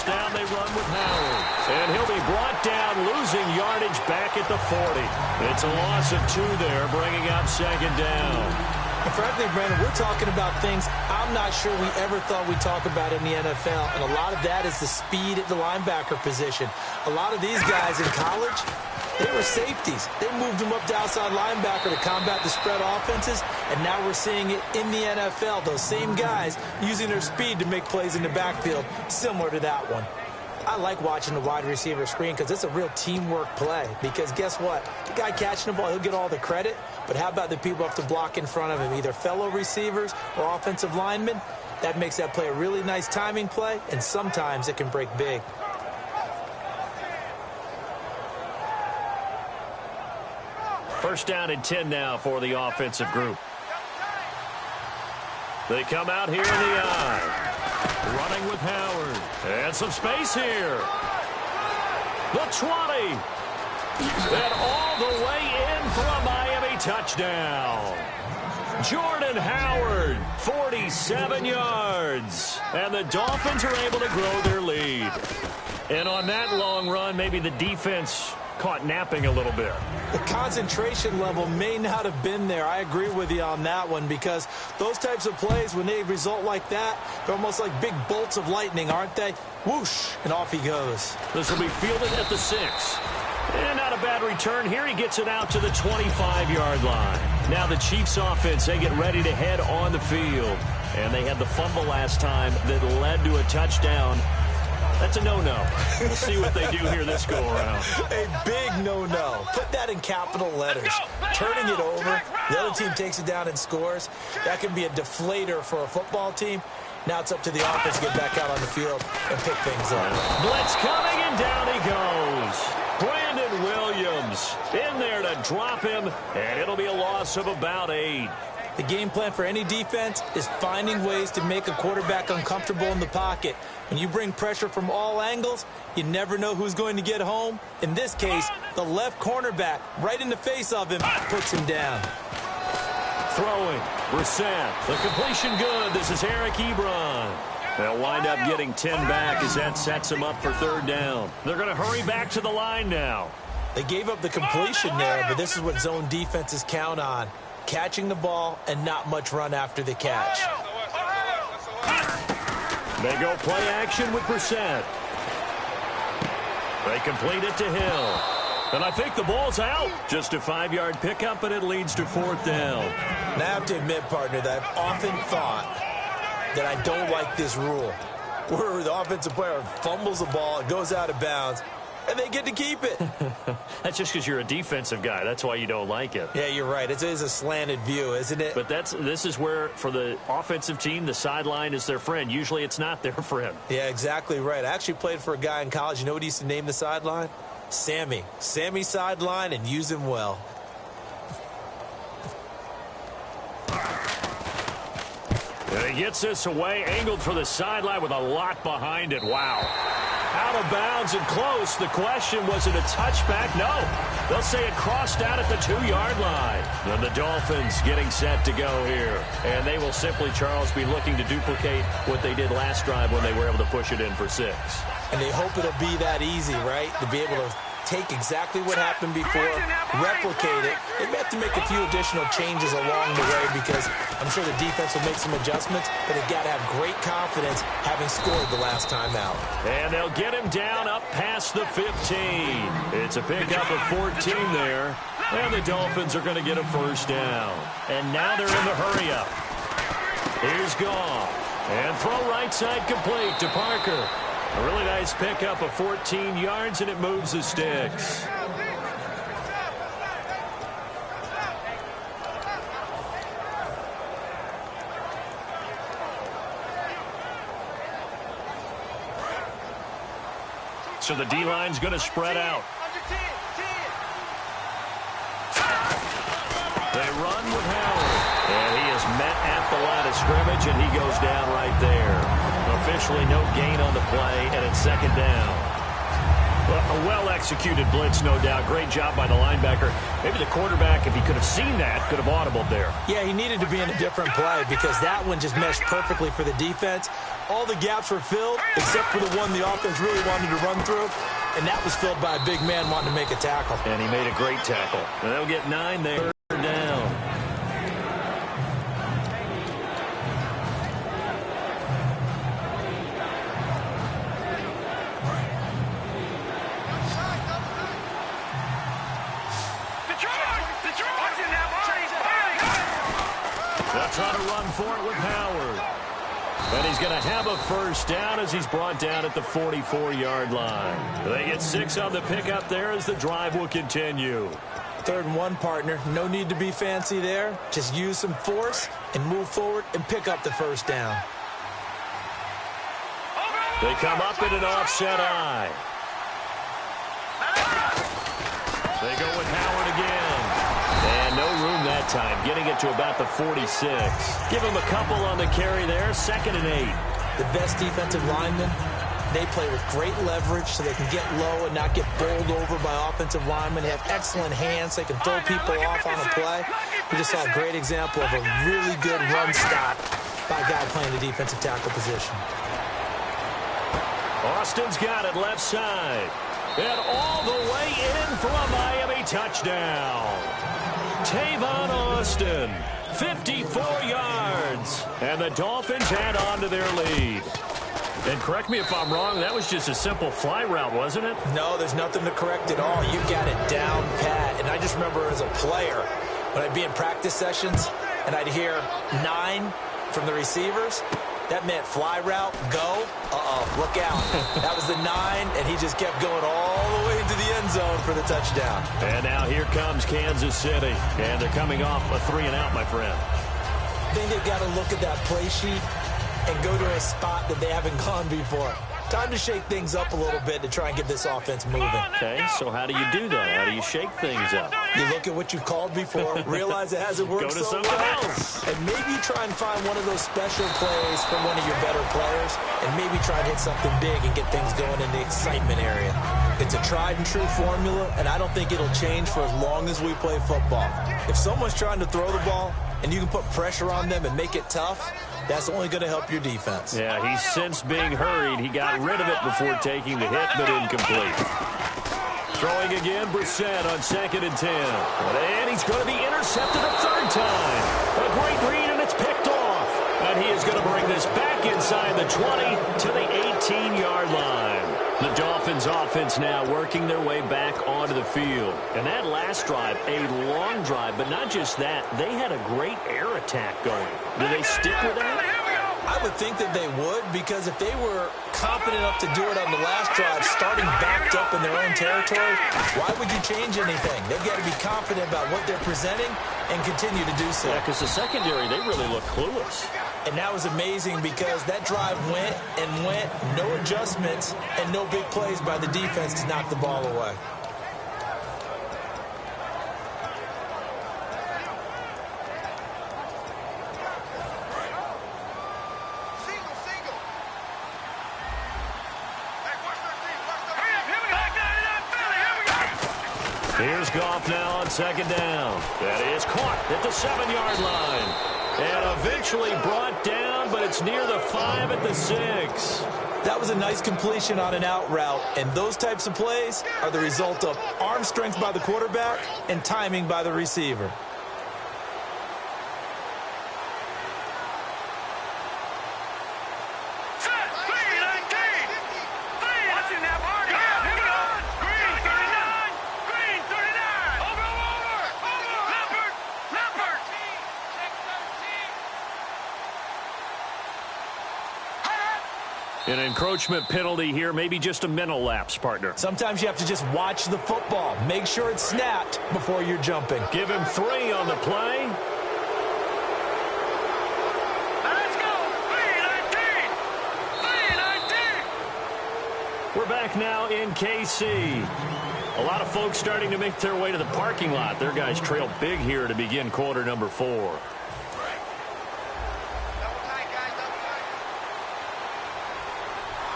Down, they run with Howard. And he'll be brought down, losing yardage back at the 40. It's a loss of 2 there, bringing up second down. And frankly, Brandon, we're talking about things I'm not sure we ever thought we'd talk about in the NFL. And a lot of that is the speed at the linebacker position. A lot of these guys in college, they were safeties. They moved them up to outside linebacker to combat the spread offenses, and now we're seeing it in the NFL. Those same guys using their speed to make plays in the backfield, similar to that one. I like watching the wide receiver screen because it's a real teamwork play. Because guess what? The guy catching the ball, he'll get all the credit, but how about the people who have to block in front of him, either fellow receivers or offensive linemen? That makes that play a really nice timing play, and sometimes it can break big. First down and 10 now for the offensive group. They come out here in the eye. Running with Howard. And some space here. The 20. And all the way in for a Miami touchdown. Jordan Howard, 47 yards. And the Dolphins are able to grow their lead. And on that long run, maybe the defense caught napping a little bit. The concentration level may not have been there. I agree with you on that one because those types of plays, when they result like that, they're almost like big bolts of lightning, aren't they? Whoosh, and off he goes. This will be fielded at the 6. And not a bad return here. He gets it out to the 25-yard line. Now the Chiefs offense, they get ready to head on the field. And they had the fumble last time that led to a touchdown. That's a no-no. We'll see what they do here this go-around. A big no-no. Put that in capital letters. Turning it over, the other team takes it down and scores. That can be a deflator for a football team. Now it's up to the offense to get back out on the field and pick things up. Blitz coming, and down he goes. Brandon Williams in there to drop him, and it'll be a loss of about 8. The game plan for any defense is finding ways to make a quarterback uncomfortable in the pocket. When you bring pressure from all angles, you never know who's going to get home. In this case, the left cornerback, right in the face of him, puts him down. Throwing, Brissett. The completion good. This is Eric Ebron. They'll wind up getting 10 back as that sets them up for 3rd down. They're going to hurry back to the line now. They gave up the completion there, but this is what zone defenses count on. Catching the ball and not much run after the catch. They go play action with Brissett. They complete it to Hill. And I think the ball's out. Just a 5-yard pickup, and it leads to 4th down. Now I have to admit, partner, that I've often thought that I don't like this rule. where the offensive player fumbles the ball, it goes out of bounds, and they get to keep it. That's just because you're a defensive guy. That's why you don't like it. Yeah, you're right. It is a slanted view, isn't it? But this is where, for the offensive team, the sideline is their friend. Usually it's not their friend. Yeah, exactly right. I actually played for a guy in college. You know what he used to name the sideline? Sammy. Sammy sideline, and use him well. And he gets this away, angled for the sideline with a lot behind it. Wow. Out of bounds and close. The question, was it a touchback? No. They'll say it crossed out at the 2-yard line. And the Dolphins getting set to go here. And they will simply, Charles, be looking to duplicate what they did last drive when they were able to push it in for 6. And they hope it'll be that easy, right? To be able to take exactly what happened before, replicate it. They may have to make a few additional changes along the way because I'm sure the defense will make some adjustments, but they've got to have great confidence having scored the last time out. And they'll get him down up past the 15. It's a pickup of 14 there, and the Dolphins are going to get a first down. And now they're in the hurry-up. Here's Goff. And throw right side complete to Parker. A really nice pickup of 14 yards, and it moves the sticks. So the D-line's going to spread out. They run with Howard. And he is met at the line of scrimmage, and he goes down right there. Officially no gain on the play, and it's second down. Well, a well-executed blitz, no doubt. Great job by the linebacker. Maybe the quarterback, if he could have seen that, could have audibled there. Yeah, he needed to be in a different play because that one just meshed perfectly for the defense. All the gaps were filled except for the one the offense really wanted to run through, and that was filled by a big man wanting to make a tackle. And he made a great tackle. And they'll get 9 there. Down. They'll try to run for it with Howard. And he's going to have a first down as he's brought down at the 44-yard line. They get 6 on the pickup there as the drive will continue. 3rd and 1, partner. No need to be fancy there. Just use some force and move forward and pick up the first down. They come up in an offset eye. They go with Howard again. And no room that time, getting it to about the 46. Give him a couple on the carry there, 2nd and 8. The best defensive linemen, they play with great leverage so they can get low and not get bowled over by offensive linemen. They have excellent hands. They can throw people off on a play. We just saw a great example of a really good run stop by a guy playing the defensive tackle position. Austin's got it left side. And all the way in for a Miami touchdown. Tavon Austin, 54 yards. And the Dolphins add on to their lead. And correct me if I'm wrong, that was just a simple fly route, wasn't it? No, there's nothing to correct at all. You got it down pat. And I just remember as a player, when I'd be in practice sessions and I'd hear 9 from the receivers, that meant fly route, go, look out. That was the 9, and he just kept going all the way into the end zone for the touchdown. And now here comes Kansas City. And they're coming off a 3-and-out, my friend. I think they've got to look at that play sheet and go to a spot that they haven't gone before. Time to shake things up a little bit to try and get this offense moving. Okay, so how do you do that? How do you shake things up? You look at what you've called before, realize it hasn't worked Go to so something well, else. and maybe try and find one of those special plays from one of your better players, and maybe try and hit something big and get things going in the excitement area. It's a tried-and-true formula, and I don't think it'll change for as long as we play football. If someone's trying to throw the ball, and you can put pressure on them and make it tough, that's only going to help your defense. Yeah, he's since being hurried. He got rid of it before taking the hit, but incomplete. Throwing again, Brissett on 2nd and 10. And he's going to be intercepted a 3rd time. A great read, and it's picked off. And he is going to bring this back inside the 20 to the 18-yard line. The Dolphins offense now working their way back onto the field. And that last drive, a long drive, but not just that. They had a great air attack going. Do they stick with that? I would think that they would, because if they were confident enough to do it on the last drive, starting backed up in their own territory, why would you change anything? They've got to be confident about what they're presenting and continue to do so. Yeah, because the secondary, they really look clueless. And that was amazing because that drive went and went, no adjustments, and no big plays by the defense to knock the ball away. Here's Goff now on second down. That is caught at the 7-yard line. And eventually brought down, but it's near the 5 at the 6. That was a nice completion on an out route, and those types of plays are the result of arm strength by the quarterback and timing by the receiver. An encroachment penalty here, maybe just a mental lapse, partner. Sometimes you have to just watch the football. Make sure it's snapped before you're jumping. Give him 3 on the play. Let's go! 3-19! 3-19! We're back now in KC. A lot of folks starting to make their way to the parking lot. Their guys trail big here to begin quarter number 4.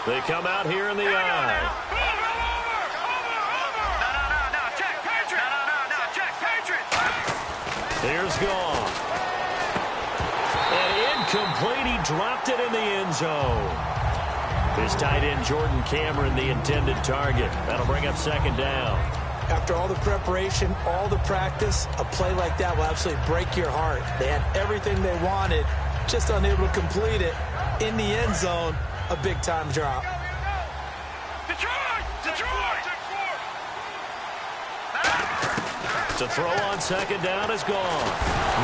They come out here in the eye. No, check, Patriots! No, check, Patriots! Here's Goff. And incomplete. He dropped it in the end zone. His tight end, Jordan Cameron, the intended target. That'll bring up second down. After all the preparation, all the practice, a play like that will absolutely break your heart. They had everything they wanted, just unable to complete it. In the end zone, a big-time drop. Detroit! To throw on second down is gone.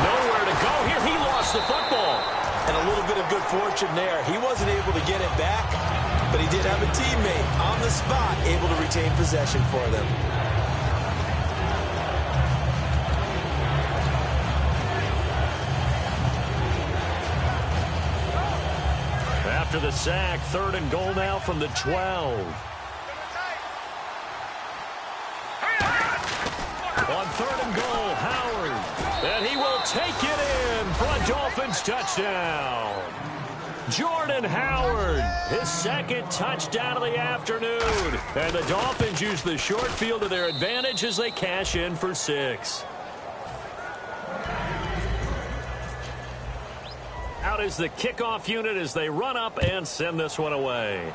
Nowhere to go here. He lost the football. And a little bit of good fortune there. He wasn't able to get it back, but he did have a teammate on the spot able to retain possession for them. After the sack, 3rd and goal now from the 12. On 3rd and goal, Howard. And he will take it in for a Dolphins touchdown. Jordan Howard, his 2nd touchdown of the afternoon. And the Dolphins use the short field to their advantage as they cash in for 6. Out is the kickoff unit as they run up and send this one away.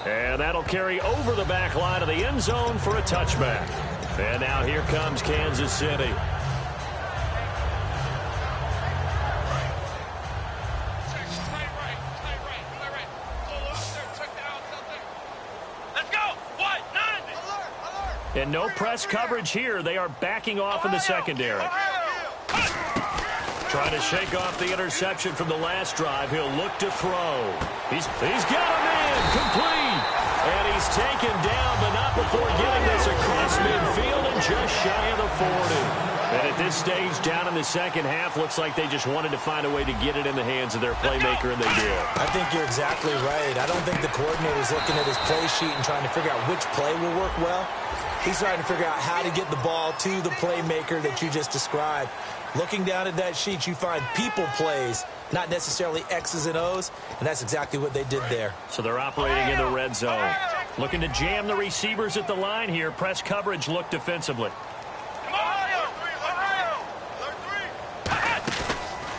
And that'll carry over the back line of the end zone for a touchback. And now here comes Kansas City. Let's go! What? 9! And no press coverage here. They are backing off in the secondary. Trying to shake off the interception from the last drive. He'll look to throw. He's got him in. Complete. And he's taken down, but not before getting this across midfield and just shy of the 40. And at this stage, down in the second half, looks like they just wanted to find a way to get it in the hands of their playmaker, and they did. I think you're exactly right. I don't think the coordinator's looking at his play sheet and trying to figure out which play will work well. He's trying to figure out how to get the ball to the playmaker that you just described. Looking down at that sheet, you find people plays, not necessarily X's and O's, and that's exactly what they did there. So they're operating in the red zone. Looking to jam the receivers at the line here. Press coverage look defensively.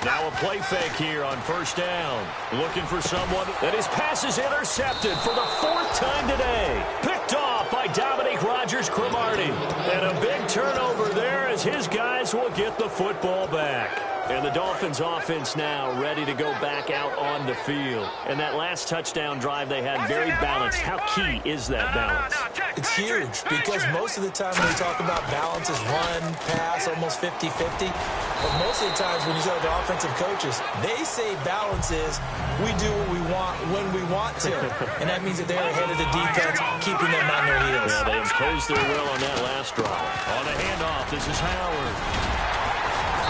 Now a play fake here on 1st down. Looking for someone, and his pass is intercepted for the 4th time today. Picked off by Dominique Rodgers-Cromartie. And a big turnover there as his guys will get the football back. And the Dolphins offense now ready to go back out on the field. And that last touchdown drive they had very balanced. How key is that balance? It's huge because most of the time when we talk about balance is run, pass, almost 50-50. But most of the times when you talk to offensive coaches, they say balance is we do what we want when we want to. And that means that they're ahead of the defense, keeping them on their heels. Yeah, they imposed their will on that last drive. On the handoff, this is Howard.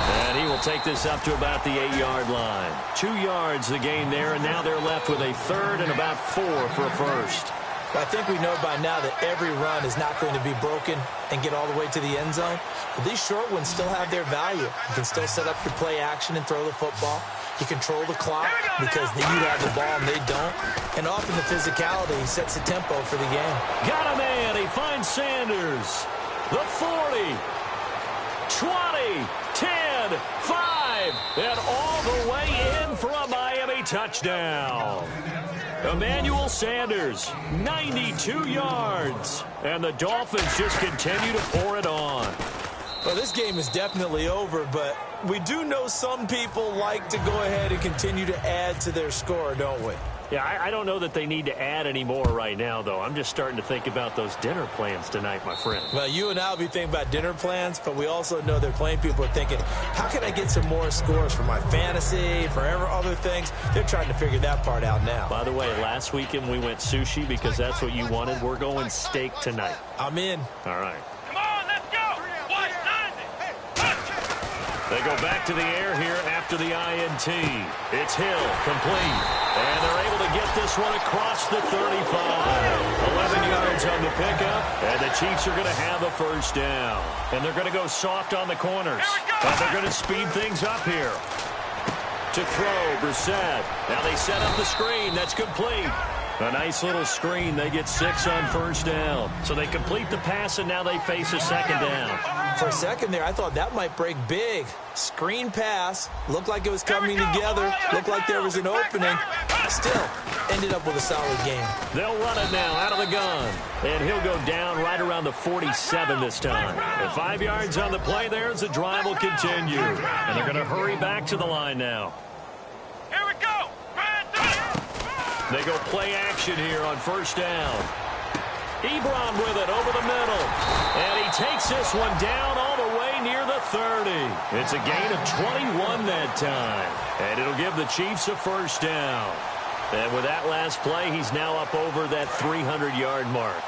And he will take this up to about the 8-yard line. 2 yards the gain there, and now they're left with a third and about 4 for a first. I think we know by now that every run is not going to be broken and get all the way to the end zone. But these short ones still have their value. You can still set up your play action and throw the football. You control the clock because you have the ball and they don't. And often the physicality sets the tempo for the game. Got a man. He finds Sanders. The 40. 20. 10, 5, and all the way in for a Miami touchdown. Emmanuel Sanders, 92 yards. And the Dolphins just continue to pour it on. Well, this game is definitely over, but we do know some people like to go ahead and continue to add to their score, don't we? Yeah, I don't know that they need to add any more right now, though. I'm just starting to think about those dinner plans tonight, my friend. Well, you and I will be thinking about dinner plans, but we also know they're playing people are thinking, how can I get some more scores for my fantasy, for other things? They're trying to figure that part out now. By the way, last weekend we went sushi because that's what you wanted. We're going steak tonight. I'm in. All right. Come on, let's go. What? 90. They go back to the air here after the INT. It's Hill, complete. And they're able to get this one across the 35. 11 yards on the pickup. And the Chiefs are going to have a first down. And they're going to go soft on the corners. And they're going to speed things up here. To throw, Brissett. Now they set up the screen. That's complete. A nice little screen. They get 6 on first down. So they complete the pass, and now they face a second down. For a second there, I thought that might break big. Screen pass. Looked like it was coming together. Looked like there was an opening. Still, ended up with a solid game. They'll run it now out of the gun. And he'll go down right around the 47 this time. And 5 yards on the play there as the drive will continue. And they're going to hurry back to the line now. Here we go. They go play action here on first down. Ebron with it over the middle. And he takes this one down all the way near the 30. It's a gain of 21 that time. And it'll give the Chiefs a first down. And with that last play, he's now up over that 300-yard mark.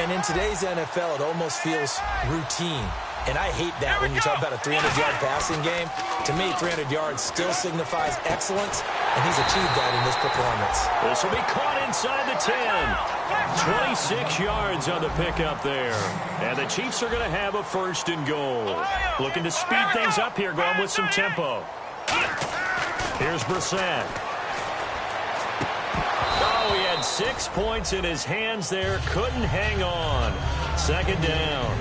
And in today's NFL, it almost feels routine. And I hate that when you talk about a 300-yard passing game. To me, 300 yards still signifies excellence, and he's achieved that in this performance. This will be caught inside the 10. 26 yards on the pickup there. And the Chiefs are going to have a first and goal. Looking to speed things up here, going with some tempo. Here's Brissett. Oh, he had 6 points in his hands there. Couldn't hang on. Second down.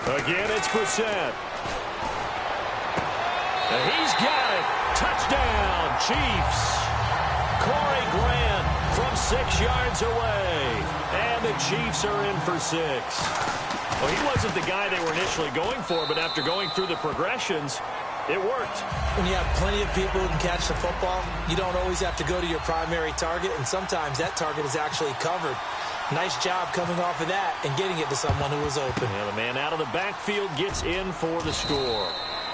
Again, it's Brissett. And he's got it. Touchdown, Chiefs. Corey Grant from 6 yards away. And the Chiefs are in for 6. Well, he wasn't the guy they were initially going for, but after going through the progressions, it worked. When you have plenty of people who can catch the football, you don't always have to go to your primary target, and sometimes that target is actually covered. Nice job coming off of that and getting it to someone who was open. Yeah, the man out of the backfield gets in for the score.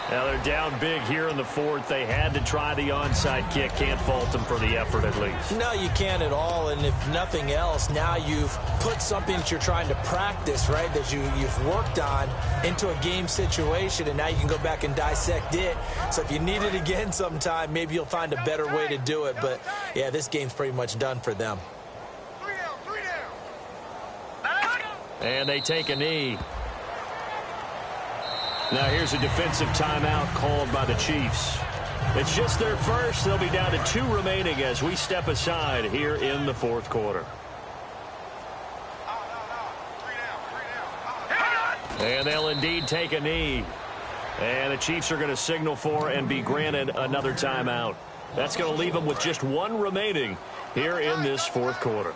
Now they're down big here in the fourth. They had to try the onside kick. Can't fault them for the effort at least. No, you can't at all. And if nothing else, now you've put something that you're trying to practice, right, that you've worked on into a game situation, and now you can go back and dissect it. So if you need it again sometime, maybe you'll find a better way to do it. But, yeah, this game's pretty much done for them. And they take a knee. Now here's a defensive timeout called by the Chiefs. It's just their first. They'll be down to 2 remaining as we step aside here in the fourth quarter. And they'll indeed take a knee. And the Chiefs are going to signal for and be granted another timeout. That's going to leave them with just 1 remaining here in this fourth quarter.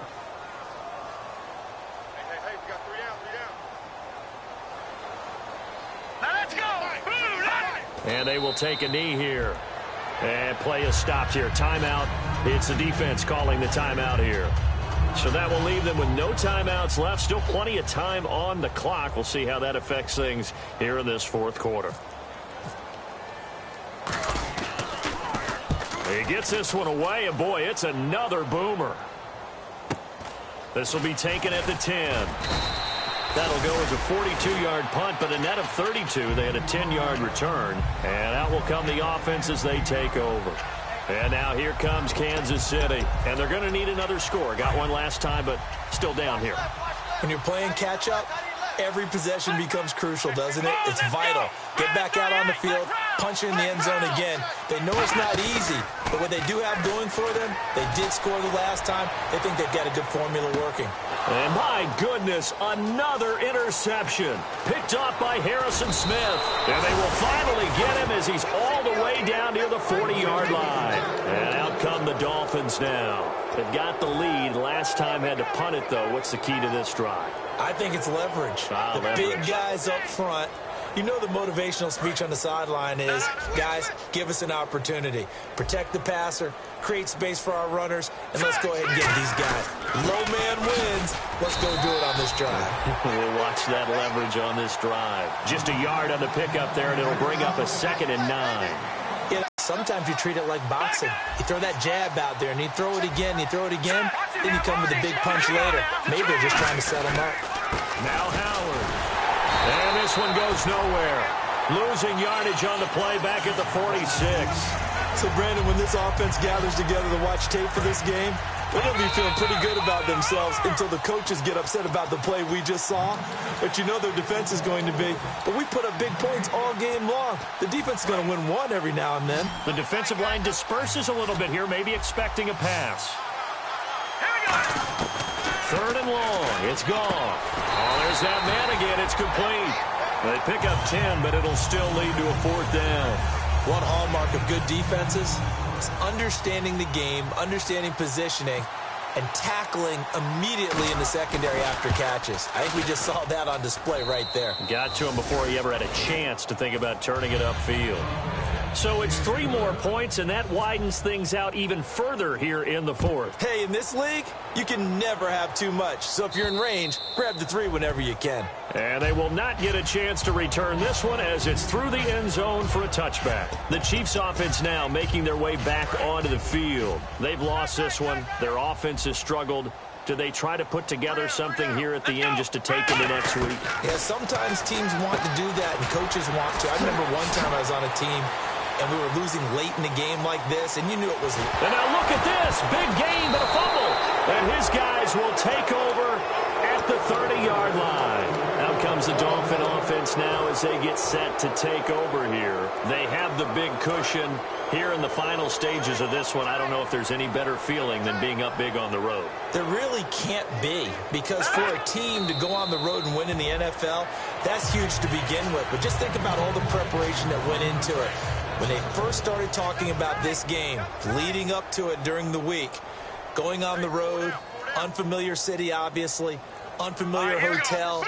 And they will take a knee here. And play is stopped here. Timeout. It's the defense calling the timeout here. So that will leave them with no timeouts left. Still plenty of time on the clock. We'll see how that affects things here in this fourth quarter. He gets this one away, and boy, it's another boomer. This will be taken at the 10. That'll go as a 42-yard punt, but a net of 32. They had a 10-yard return, and out will come the offense as they take over. And now here comes Kansas City, and they're going to need another score. Got one last time, but still down here. When you're playing catch-up, every possession becomes crucial, doesn't it? It's vital. Get back out on the field, punch in the end zone again. They know it's not easy, but what they do have going for them, they did score the last time. They think they've got a good formula working. And my goodness, another interception. Picked off by Harrison Smith. And they will finally get him as he's all the way down near the 40-yard line. And out come the Dolphins now. They've got the lead. Last time had to punt it, though. What's the key to this drive? I think it's leverage. Big guys up front. You know the motivational speech on the sideline is, guys, give us an opportunity. Protect the passer, create space for our runners, and let's go ahead and get these guys. Low man wins. Let's go do it on this drive. We'll watch that leverage on this drive. Just a yard on the pickup there, and it'll bring up a 2nd and 9. Yeah, sometimes you treat it like boxing. You throw that jab out there, and you throw it again, you throw it again, then you come with a big punch later. Maybe they're just trying to set him up. Now Howard. And this one goes nowhere. Losing yardage on the play back at the 46. So, Brandon, when this offense gathers together to watch tape for this game, they're going to be feeling pretty good about themselves until the coaches get upset about the play we just saw. But you know their defense is going to be. But we put up big points all game long. The defense is going to win one every now and then. The defensive line disperses a little bit here, maybe expecting a pass. Here we go. 3rd and long. It's gone. Oh, there's that man again. It's complete. They pick up 10, but it'll still lead to a 4th down. One hallmark of good defenses is understanding the game, understanding positioning, and tackling immediately in the secondary after catches. I think we just saw that on display right there. Got to him before he ever had a chance to think about turning it upfield. So it's 3 more points, and that widens things out even further here in the 4th. Hey, in this league, you can never have too much. So if you're in range, grab the 3 whenever you can. And they will not get a chance to return this one as it's through the end zone for a touchback. The Chiefs offense now making their way back onto the field. They've lost this one. Their offense has struggled. Do they try to put together something here at the end just to take into next week? Yeah, sometimes teams want to do that and coaches want to. I remember one time I was on a team and we were losing late in the game like this, and you knew it was. And now look at this. Big game, but a fumble. And his guys will take over at the 30-yard line. Out comes the Dolphin offense now as they get set to take over here. They have the big cushion here in the final stages of this one. I don't know if there's any better feeling than being up big on the road. There really can't be, because for a team to go on the road and win in the NFL, that's huge to begin with. But just think about all the preparation that went into it. When they first started talking about this game, leading up to it during the week, going on the road, unfamiliar city, obviously, unfamiliar hotel.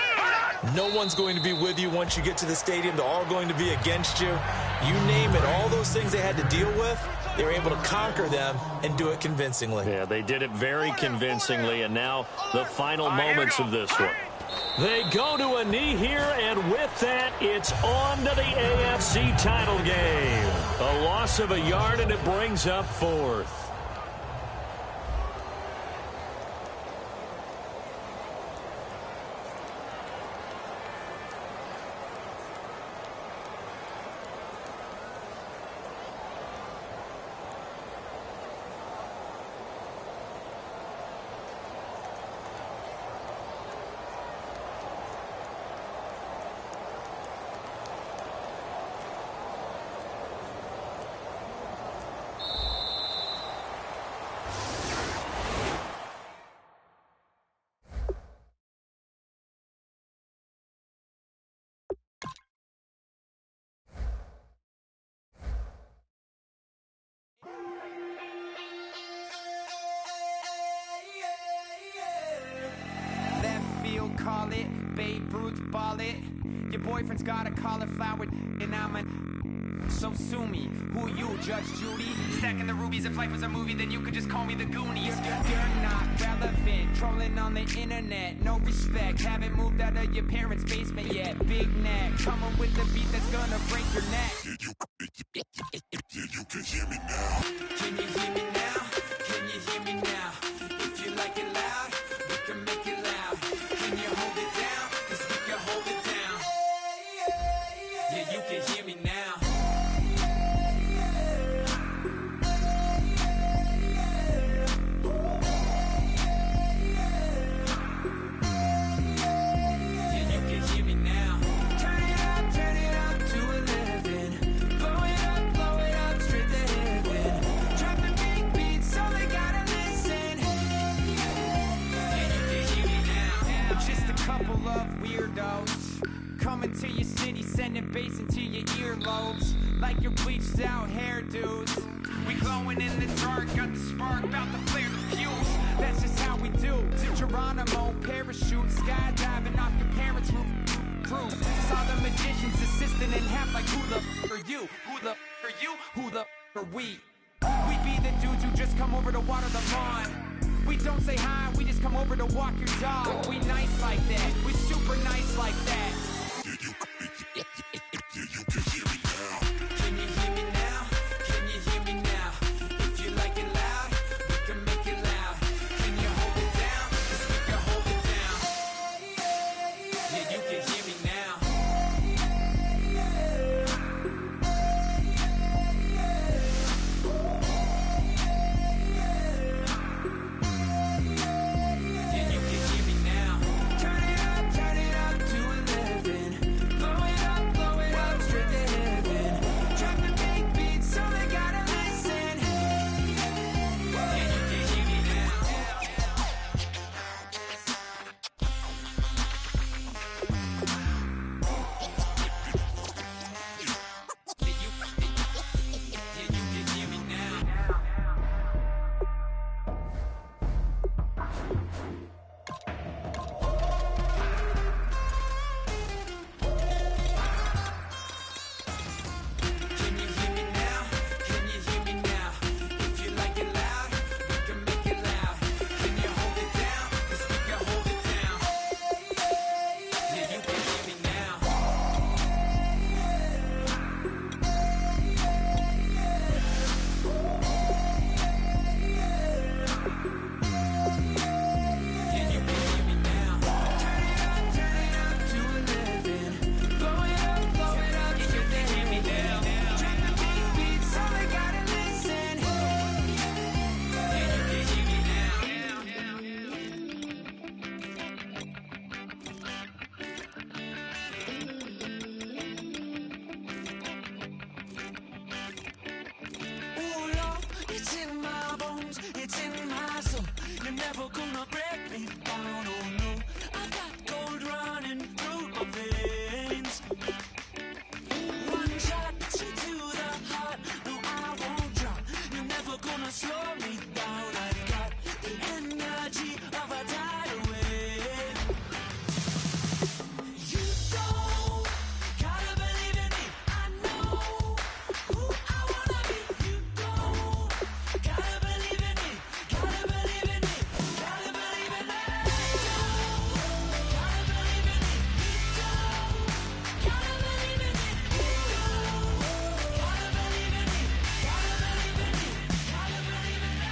No one's going to be with you once you get to the stadium. They're all going to be against you. You name it, all those things they had to deal with, they were able to conquer them and do it convincingly. Yeah, they did it very convincingly, and now the final moments of this one. They go to a knee here, and with that, it's on to the AFC title game. A loss of a yard, and it brings up 4th. Call it, Babe Ruth ball it. Your boyfriend's got a cauliflower and I'm a So sue me, who you, Judge Judy? Stacking the rubies, if life was a movie, then you could just call me the Goonies. You're not relevant, trolling on the internet, no respect. Haven't moved out of your parents' basement yet. Big neck, coming with the beat that's gonna break your neck. You can hear me now. Can you hear me now? Can you hear me now? If you like it loud, we can make it loud. Can you hold it down? 'Cause we can hold it down. Yeah, you can hear me now. Coming to your city, sending bass into your earlobes, like your bleached out hairdos. We glowing in the dark, got the spark, about to flare the fuse. That's just how we do. To Geronimo, parachute, skydiving off your parents' roof. Saw the magician's assistant in half, like who the are you? Who the are you? Who the are we? We be the dudes who just come over to water the lawn. We don't say hi, we just come over to walk your dog. We nice like that, we super nice like that. You can hear me now. Can you hear me now? Can you hear me now? If you like it loud, we can make it loud. Can you hold it down? 'Cause we can hold it down. Yeah, you can hear me now. Yeah, you can hear me now. Turn it up to 11. Blow it up straight to heaven. Drop the big beats so they gotta listen. Yeah, you can hear me now. Yeah, you can hear me now. Can you hear me now? Can you hear me now? If you like it loud, we can make it loud. Can you hold it down? 'Cause we can hold it down. Yeah, you can hear me now. Yeah, you can hear me now. Turn it up to 11. Blow it up straight to heaven. Drop the big beats so they gotta listen. Yeah, you can hear me now. Ooh, Lord, it's in my bones, it's in my soul. You're never gonna break me down, oh no. I've got gold running through my veins. One shot straight to the heart, no, I won't drop. You're never gonna slow me down. I've got the energy of a tidal wave. You don't gotta believe in me, I know who I wanna be. You don't gotta believe in me, gotta believe in me, gotta believe in me. You don't gotta believe in me, you don't gotta believe in me, you don't gotta believe in me, gotta believe in me, gotta believe in me.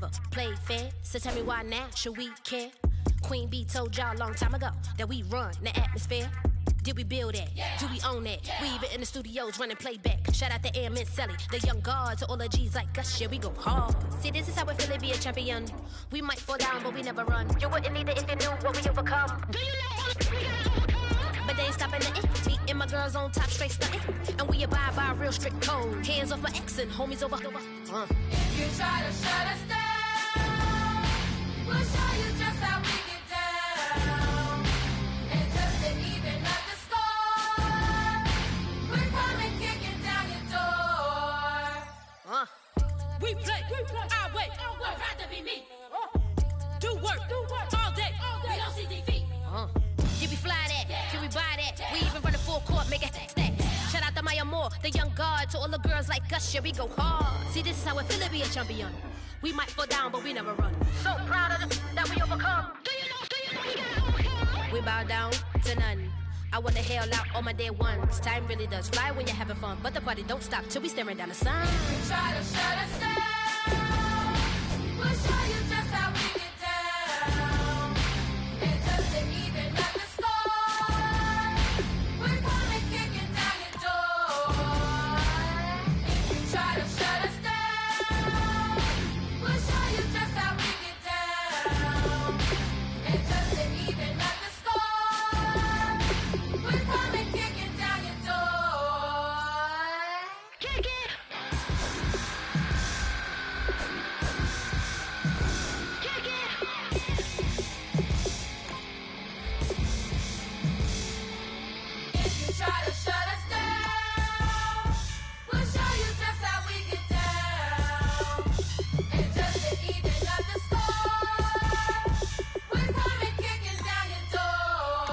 never played fair. So tell me why now should we care? Queen Bee told y'all a long time ago that we run the atmosphere. Did we build it? Yeah. Do we own it? Yeah. We even in the studios running playback. Shout out to Airman Sally, the young guards, to all the G's like us. Yeah, we go hard. See, this is how we feel to be a champion. We might fall down, but we never run. You wouldn't need it if you knew what we overcome. Do you know what we gotta overcome? But they ain't stopping nothing. Me and my girls on top, straight stunting. And we abide by a real strict code. Hands off my ex and homies over. If you try to shut us down, we'll show you just how we get down. And just to even up the score, we're coming kicking down your door. We play our way. I'd rather be me. Do work all day. We don't see defeat. Did we fly that? Can we buy that? We even run a full court, make it stack. Shout out to Maya Moore, the young guard, to all the girls like us. Yeah, we go hard. See, this is how it feel to be a champion. We might fall down, but we never run. So proud of that we overcome. Do you know we gotta overcome? We bow down to none. I wanna hail out all my dead ones. Time really does fly when you're having fun, but the party don't stop till we staring down the sun. Try to shut us down. We'll show you just how we get down. And just to even up the score, we're coming kicking down your door. If you try to shut us down, we'll show you just how we get down. And just to even up the score, we're coming kicking down your door. Kick it! If you try to shut us down, we'll show you just how we get down. And just to even up the score, we're coming kicking down your door.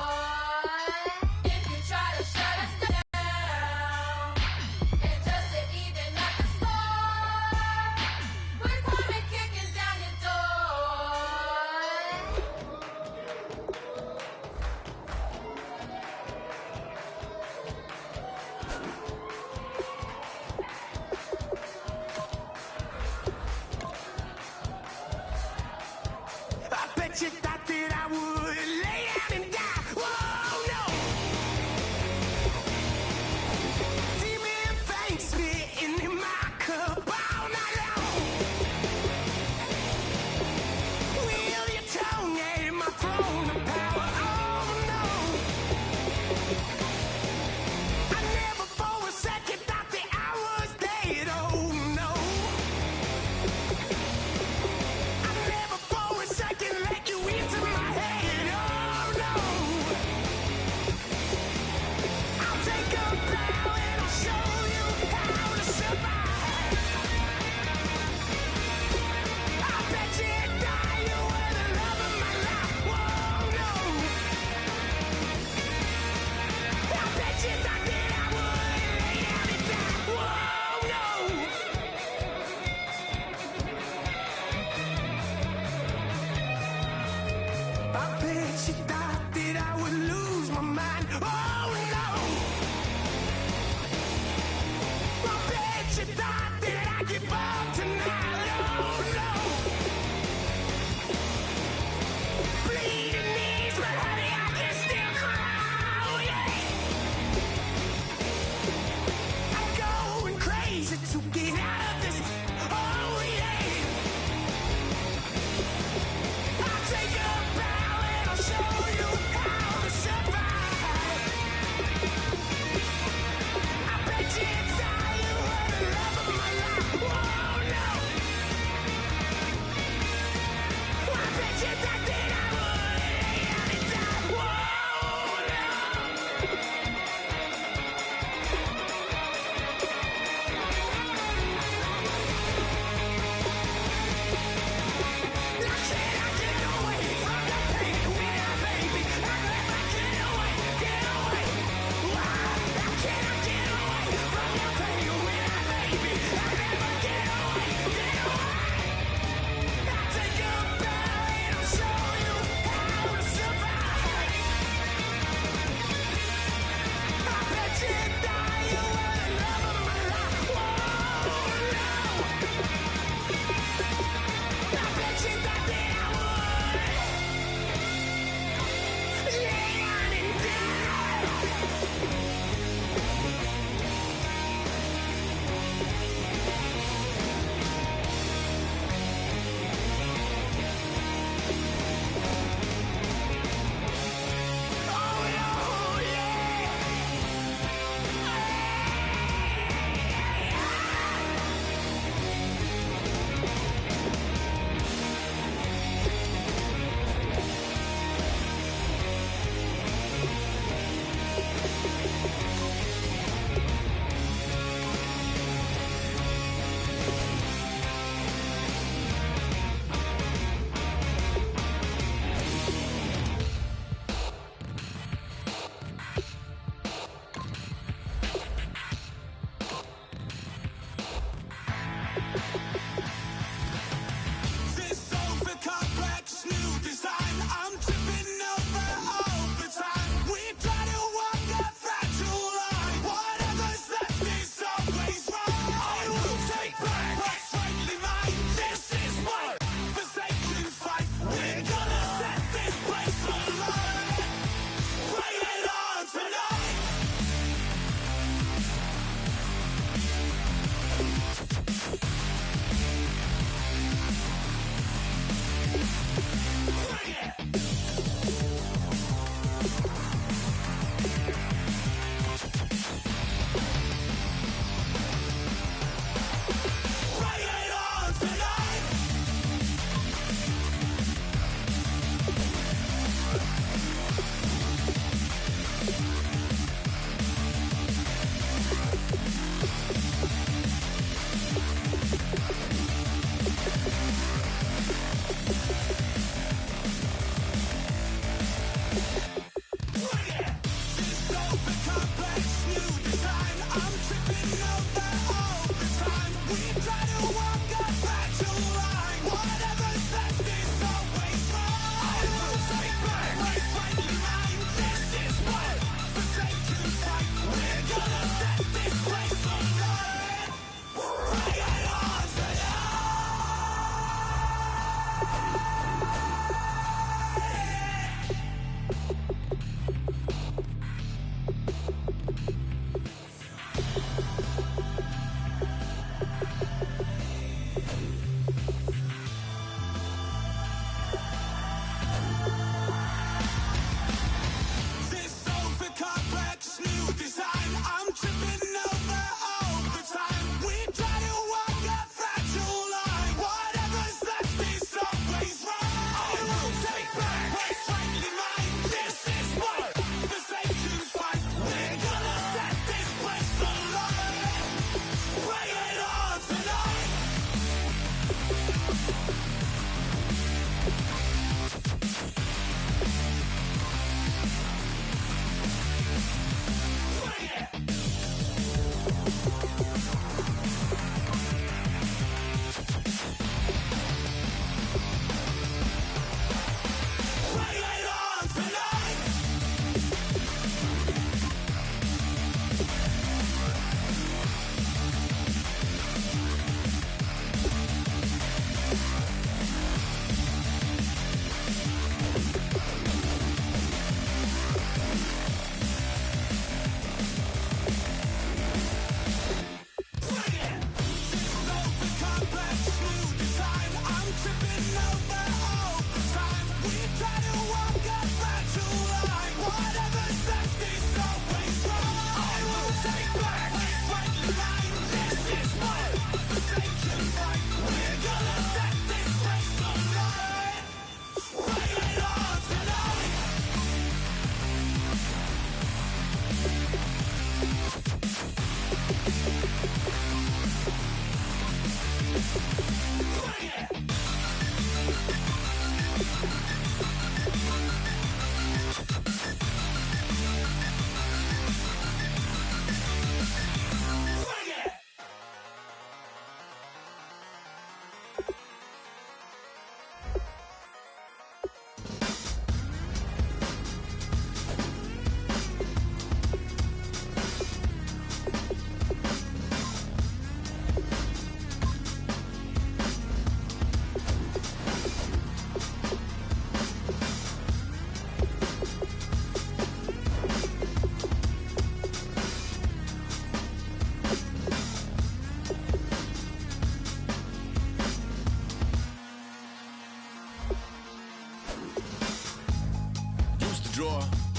If you try to shut us down, and just to even up the score, we're coming kicking down your door. I bet you thought that I would lay down and die. Whoa, no. Demon fangs spitting in my cup all night long. Will your tongue at my throne of power? Oh, no. I never for a second thought that I was dead. Oh, no. I never for a second let you in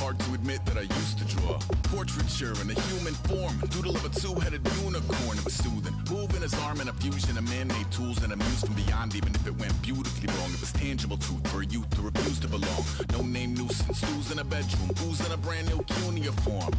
Hard to admit that I used to draw portraiture in a human form, doodle of a two-headed unicorn. It was soothing, moving his arm in a fusion of man-made tools and a muse from beyond. Even if it went beautifully wrong, it was tangible truth for a youth to refuse to belong. No name nuisance, who's in a bedroom, who's in a brand new cuneiform.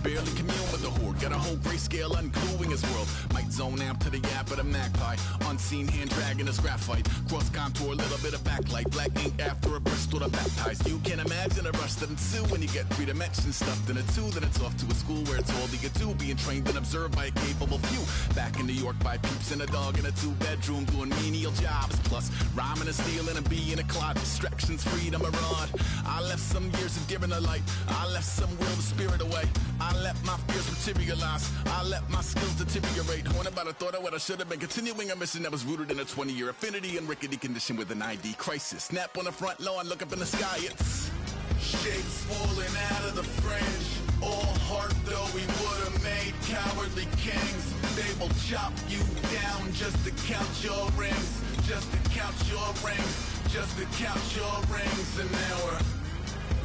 Barely commune with the horde, got a whole grayscale ungluing his world. Might zone amp to the yap of the magpie, unseen hand dragging his graphite. Cross contour, a little bit of backlight, black ink after a Bristol to baptize. You can imagine a rush that ensue when you get 3 dimensions stuffed in a 2. Then it's off to a school where it's all you get to, being trained and observed by a capable few. Back in New York by peeps and a dog in a 2-bedroom doing menial jobs. Plus rhyming and stealing and being a clod, distractions, freedom, a rod. I left some years of giving a light, I left some will the spirit away. I let my fears materialize, I let my skills deteriorate. When about I thought of what I should have been, continuing a mission that was rooted in a 20-year affinity and rickety condition with an ID crisis. Snap on the front lawn, look up in the sky, it's shapes falling out of the fringe. All heart though we would've made cowardly kings. They will chop you down just to count your rings, just to count your rings, just to count your rings. And now we're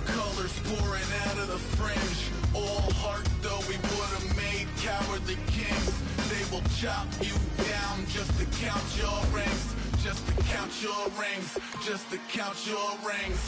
colors pouring out of the fringe. All heart though we would've made cowardly kings. They will chop you down just to count your rings, just to count your rings, just to count your rings.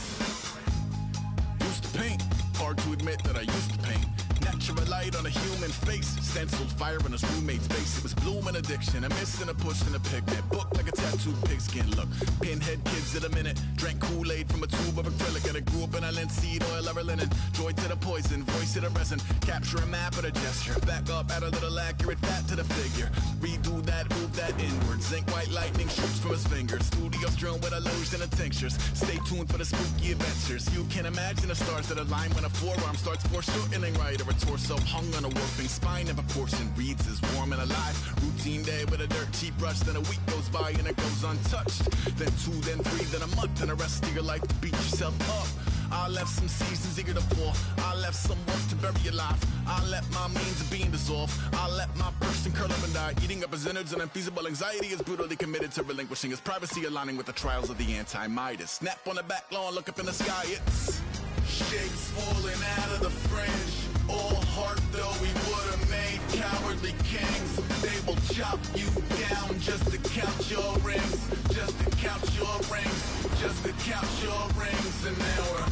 Used to paint, hard to admit that I used to paint. Natural light on a human face, stenciled fire in his roommate's face. It was bloom and addiction, a miss and a push and a picnic. Book like a tattooed pigskin look. Pinhead kids at a minute, drank Kool-Aid from a tube of acrylic. And it grew up in a linseed oil or a linen. Joy to the poison, voice to the resin. Capture a map of a gesture, back up, add a little accurate fat to the figure. Redo that, move that inward. Zinc white lightning shoots from his fingers. Studio strewn with illusion and tinctures. Stay tuned for the spooky adventures. You can imagine the stars that align when a forearm starts foreshortening right, or a torso hung on a warping spine. If a portion reads as warm and alive. Routine day with a dirt cheap brush, then a week goes by and it goes untouched. Then 2, then 3, then a month, and the rest of your life to beat yourself up. I left some seasons eager to fall, I left some work to bury alive. I let my means of being dissolve, I let my person curl up and die. Eating up his innards and unfeasible anxiety is brutally committed to relinquishing his privacy, aligning with the trials of the anti-Midas. Snap on the back lawn, look up in the sky, it's shapes falling out of the fringe. All heart though we would've made cowardly kings. They will chop you down just to count your rings, just to count your rings, just to count your rings. And now we're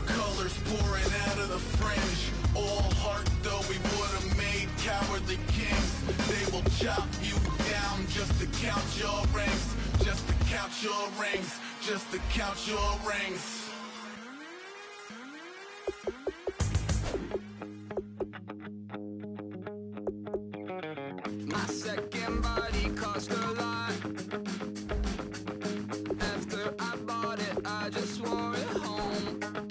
colors pouring out of the fringe. All heart though we would've made cowardly kings. They will chop you down just to count your rings, just to count your rings, just to count your rings. My second body cost a lot. After I bought it, I just wore it home.